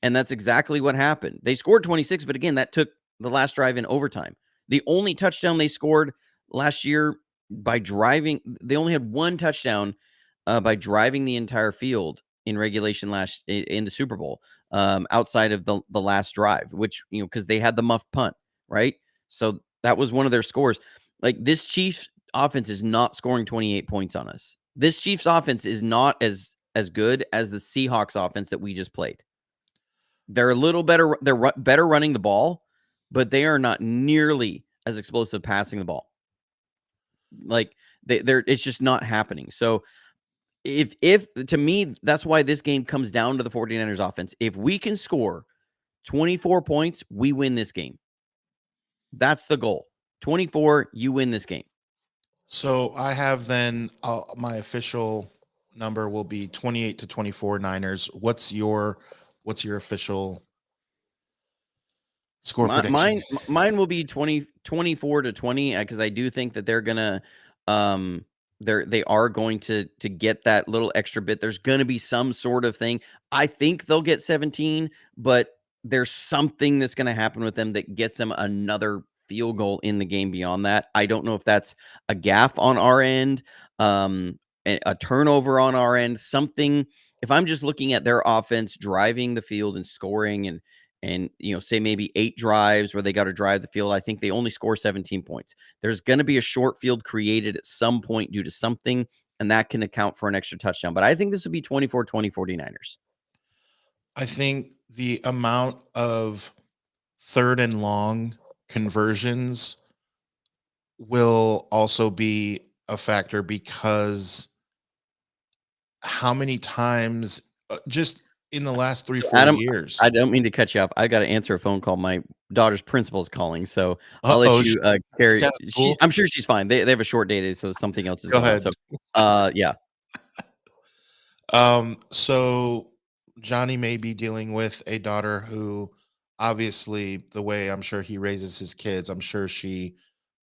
And that's exactly what happened. They scored 26, but again, that took the last drive in overtime. The only touchdown they scored last year by driving, they only had one touchdown by driving the entire field in regulation in the Super Bowl, outside of the last drive, which because they had the muffed punt, right? So that was one of their scores. Like this Chiefs offense is not scoring 28 points on us. This Chiefs offense is not as good as the Seahawks offense that we just played. They're a little better. They're better running the ball, but they are not nearly as explosive passing the ball. Like they're it's just not happening. So if to me, that's why this game comes down to the 49ers offense. If we can score 24 points, we win this game. That's the goal. 24, you win this game. so I have then my official number will be 28-24 Niners. What's your official score prediction? Mine will be 24-20 because I do think that they're gonna they are going to get that little extra bit. There's gonna be some sort of thing. I think they'll get 17, but there's something that's gonna happen with them that gets them another field goal in the game beyond that. I don't know if that's a gaff on our end, a turnover on our end, something. If I'm just looking at their offense driving the field and scoring and say maybe 8 drives where they got to drive the field, I think they only score 17 points. There's going to be a short field created at some point due to something, and that can account for an extra touchdown. But I think this would be 24-20 49ers. I think the amount of third and long conversions will also be a factor because how many times just in the last three, So, four Adam, years. I don't mean to cut you off. I got to answer a phone call. My daughter's principal is calling, so I'll let Uh-oh, you kicked carry. out of school. I'm sure she's fine. They have a short day today, so something else is Go going on. ahead. So, yeah. So Johnny may be dealing with a daughter who obviously the way I'm sure he raises his kids, I'm sure she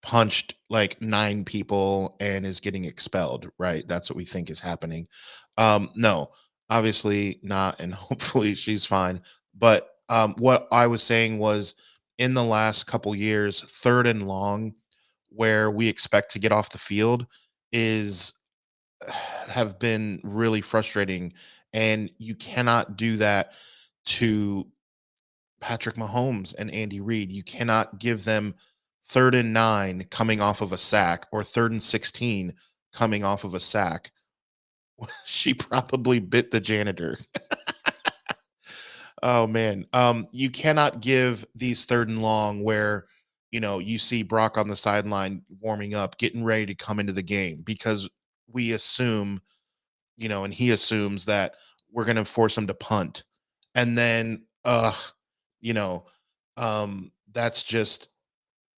punched like 9 people and is getting expelled, right? That's what we think is happening. No, obviously not, and hopefully she's fine. But what I was saying was in the last couple years, third and long, where we expect to get off the field is have been really frustrating, and you cannot do that to Patrick Mahomes and Andy Reid. You cannot give them third and 9 coming off of a sack or third and 16 coming off of a sack. She probably bit the janitor. Oh man. You cannot give these third and long where you see Brock on the sideline warming up, getting ready to come into the game because we assume and he assumes that we're going to force him to punt. And then, you know, that's just,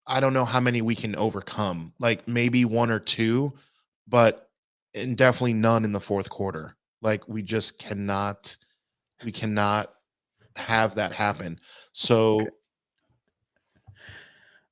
I don't know how many we can overcome. Like maybe one or two, but and definitely none in the fourth quarter. Like we cannot have that happen. So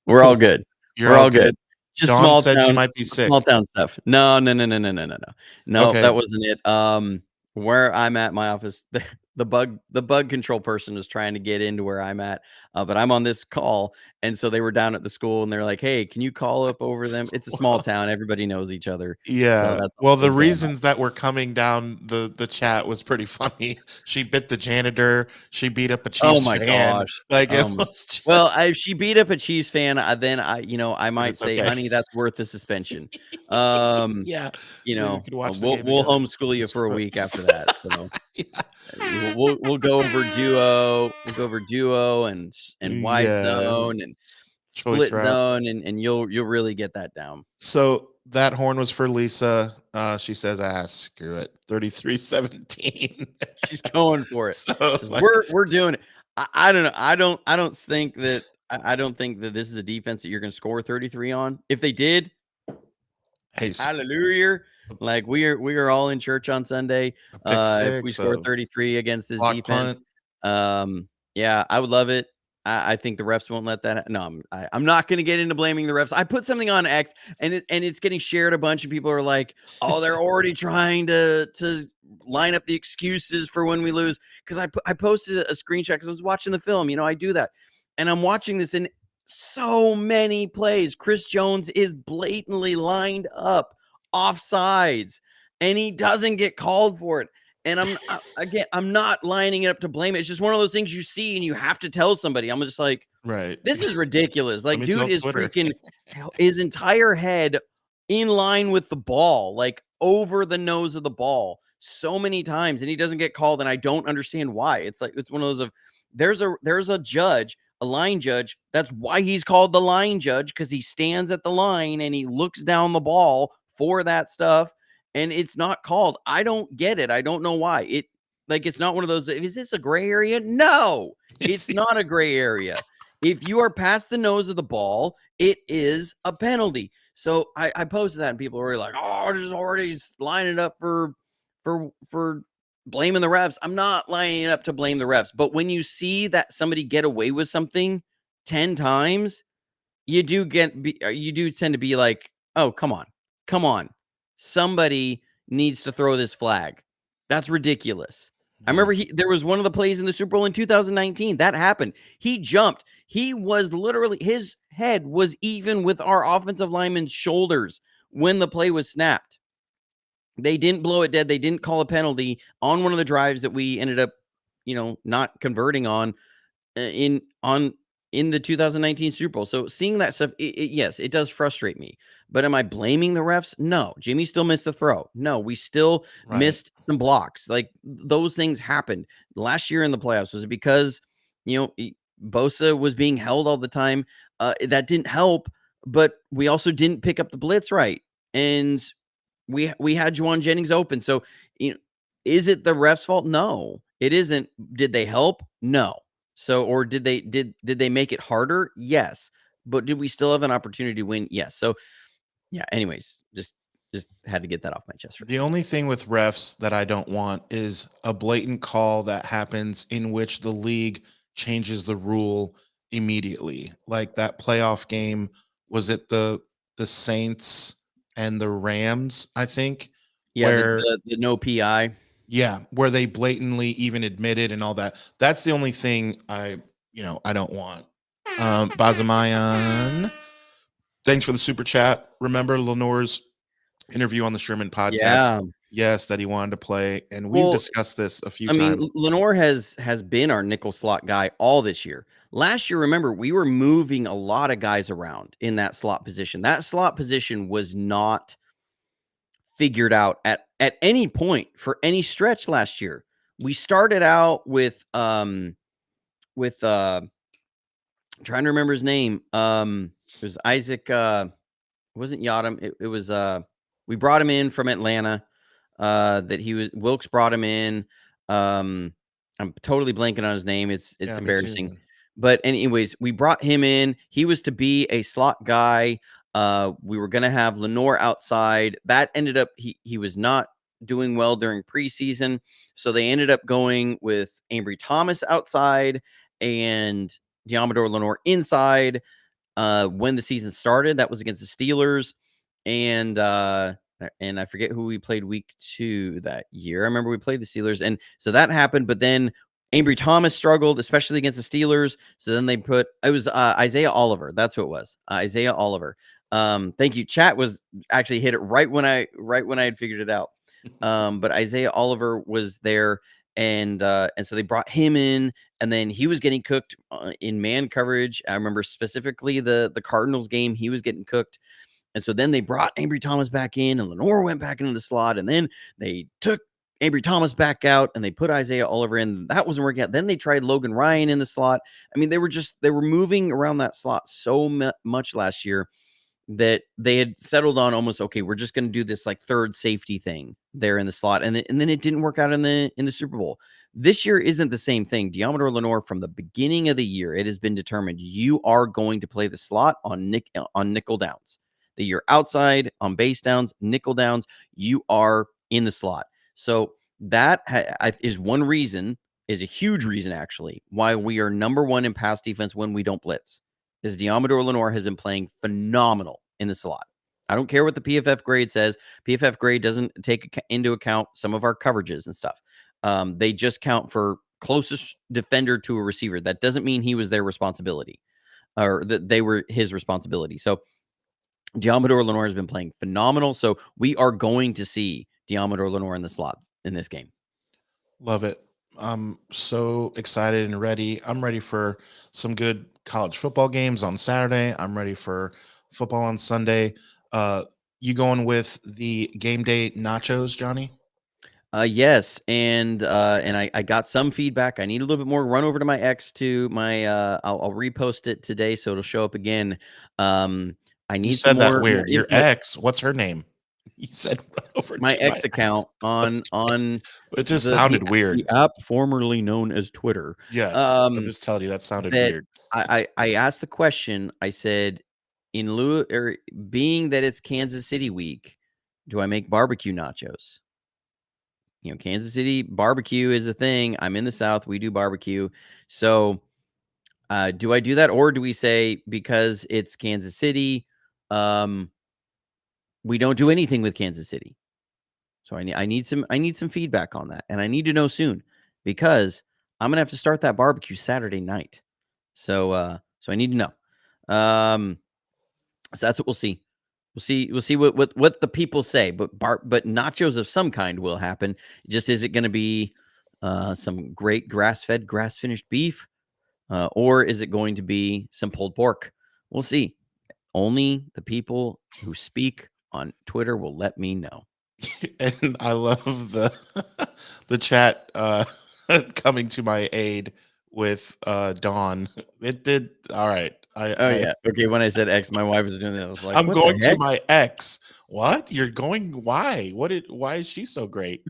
We're all good. you're We're all all good. good. Just Dawn said she might be small sick. town stuff. No, no, no, no, no, no, no, no. No, Okay. that wasn't it. Where I'm at, my office, the bug control person was trying to get into where I'm at, but I'm on this call, and so they were down at the school, and they're like, "Hey, can you call up over them?" It's a small town, everybody knows each other, so Yeah. that's all Well, that the was going on. reasons that were coming down the chat was pretty funny. She bit the janitor. She beat up a Oh Chiefs my fan. gosh. Like it was Well, just, if she beat up a Chiefs fan, then I and might it's say, okay. "Honey, that's worth the suspension." Um, Yeah. Maybe we could watch the game we'll together. homeschool you Just for a for- week after that. So yeah. we'll go over duo. We'll go over duo and wide Yeah. zone and Choice split route. zone, and you'll really get that down. So that horn was for Lisa. She says, screw it. 33-17. She's going for it. So Says like we're doing it. I don't know. I don't think that I don't think that this is a defense that you're going to score 33 on. If they did, Hey, Hallelujah. Like we are all in church on Sunday. a pick If we six, score a 33 against this block defense, punt. yeah, I would love it. I think the refs won't let that. No, I'm not going to get into blaming the refs. I put something on X, and it's getting shared. A bunch of people are like, "Oh, they're already trying to line up the excuses for when we lose." Because I posted a screenshot because I was watching the film. I do that, and I'm watching this, and so many plays. Chris Jones is blatantly lined up offsides, and he doesn't get called for it. And I'm not lining it up to blame it. It's just one of those things you see and you have to tell somebody. I'm just like, Right. this is ridiculous. Let Like, me dude tell is Twitter. freaking his entire head in line with the ball, like over the nose of the ball so many times, and he doesn't get called. And I don't understand why. It's like, it's one of those of there's a judge, a line judge. That's why he's called the line judge, because he stands at the line and he looks down the ball for that stuff, and it's not called. I don't get it. I don't know why. It's not one of those. Is this a gray area? No, It's it's not a gray area. If you are past the nose of the ball, it is a penalty. So I posted that, and people were like, "Oh, just already lining up for blaming the refs." I'm not lining it up to blame the refs, but when you see that somebody get away with something 10 times, you do tend to be like, "Oh, come on, somebody needs to throw this flag. That's ridiculous." I yeah. remember there was one of the plays in the Super Bowl in 2019 that happened. He jumped. He was literally, his head was even with our offensive lineman's shoulders when the play was snapped. They didn't blow it dead. They didn't call a penalty on one of the drives that we ended up, not converting on in on in the 2019 Super Bowl. So seeing that stuff, yes, it does frustrate me. But am I blaming the refs? No. Jimmy still missed the throw. No, we still Right. missed some blocks. Like, those things happened last year in the playoffs. Was it because Bosa was being held all the time? That didn't help. But we also didn't pick up the blitz right, and we had Juwan Jennings open. So, you know, is it the refs' fault? No, it isn't. Did they help? No. So, or did they make it harder? Yes. But did we still have an opportunity to win? Yes. So, yeah. Anyways, just had to get that off my chest The first. only thing with refs that I don't want is a blatant call that happens in which the league changes the rule immediately. Like that playoff game, was it the Saints and the Rams, I think, Yeah, where the no PI. yeah, where they blatantly even admitted and all that. That's the only thing I don't want. Bazamayan, thanks for the super chat. Remember Lenore's interview on the Sherman podcast? Yeah. Yes, that he wanted to play, and we've Well, discussed this a few I mean, times. Lenore has been our nickel slot guy all this year. Last year, remember, we were moving a lot of guys around in that slot position. That slot position was not figured out at any point for any stretch last year. We started out with I'm trying to remember his name. It was Isaac. It wasn't Yadam. It was we brought him in from Atlanta. That he was Wilkes brought him in. Um, I'm totally blanking on his name. It's Yeah, me too, embarrassing. man. But anyways, we brought him in. He was to be a slot guy. We were gonna have Lenore outside. That ended up he was not doing well during preseason. So they ended up going with Ambry Thomas outside and Diamador Lenore inside. When the season started, that was against the Steelers, and I forget who we played week 2 that year. I remember we played the Steelers, and so that happened. But then Ambry Thomas struggled, especially against the Steelers. So then they put it was Isaiah Oliver. That's who it was, Isaiah Oliver. Thank you. Chat was actually hit it right when I had figured it out. But Isaiah Oliver was there, and so they brought him in, and then he was getting cooked in man coverage. I remember specifically the Cardinals game, he was getting cooked. And so then they brought Ambry Thomas back in, and Lenore went back into the slot, and then they took Ambry Thomas back out, and they put Isaiah Oliver in. That wasn't working out. Then they tried Logan Ryan in the slot. I mean, they were moving around that slot so much last year that they had settled on almost, okay, we're just going to do this like third safety thing there in the slot, and then it didn't work out in the Super Bowl. This year isn't the same thing. Diamador Lenore, from the beginning of the year, it has been determined you are going to play the slot on nickel downs. that you're outside on base downs, nickel downs, you are in the slot. So that is one reason, is a huge reason actually, why we are number one in pass defense when we don't blitz. Is Diamador Lenore has been playing phenomenal in the slot. I don't care what the PFF grade says. PFF grade doesn't take into account some of our coverages and stuff. They just count for closest defender to a receiver. That doesn't mean he was their responsibility, or that they were his responsibility. So Diamador Lenore has been playing phenomenal. So we are going to see Diamador Lenore in the slot in this game. Love it. I'm so excited and ready. I'm ready for some good college football games on Saturday. I'm ready for football on Sunday. Uh, you going with the game day nachos, Johnny? Yes, and I got some feedback. I need a little bit more. Run over to my X to my I'll repost it today so it'll show up again. I You need some said that more weird. Your input. ex, what's her name? You said run over My to my X account on It just the sounded weird. app formerly known as Twitter. Yes, I'm Um, just telling you that sounded that weird. I asked the question. I said, in lieu, or being that it's Kansas City week, do I make barbecue nachos? Kansas City barbecue is a thing. I'm in the South. We do barbecue. So, do I do that? Or do we say, because it's Kansas City, we don't do anything with Kansas City? So I need some feedback on that. And I need to know soon, because I'm gonna have to start that barbecue Saturday night. So I need to know. So that's what we'll see. We'll see what the people say, but nachos of some kind will happen. Just, is it going to be some great grass-fed, grass-finished beef, or is it going to be some pulled pork? We'll see. Only the people who speak on Twitter will let me know. And I love the the chat coming to my aid with Dawn. It did all right. Oh yeah. Okay. When I said X, my wife was doing that. I was like, I'm "What the going to heck?" my ex. What? You're going why? Why is she so great?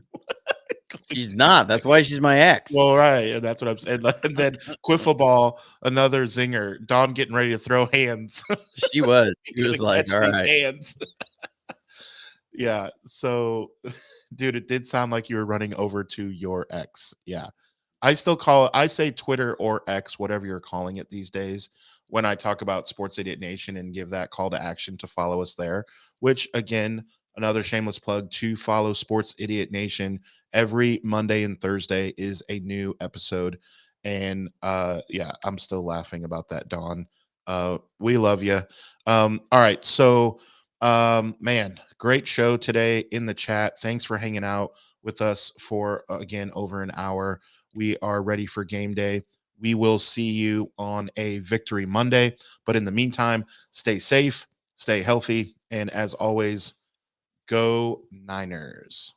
Going She's to not. That's why she's my ex. Well, right, and that's what I'm saying. And then Quiffle ball, another zinger. Dawn getting ready to throw hands. She was. She Gonna was like, catch "All these right." hands. Yeah. So, dude, it did sound like you were running over to your ex. Yeah. I say Twitter or X, whatever you're calling it these days, when I talk about Sports Idiot Nation and give that call to action to follow us there, which again, another shameless plug to follow Sports Idiot Nation. Every Monday and Thursday is a new episode. And yeah, I'm still laughing about that, Dawn. We love you. All right. So man, great show today in the chat. Thanks for hanging out with us for again over an hour. We are ready for game day. We will see you on a Victory Monday. But in the meantime, stay safe, stay healthy, and as always, go Niners.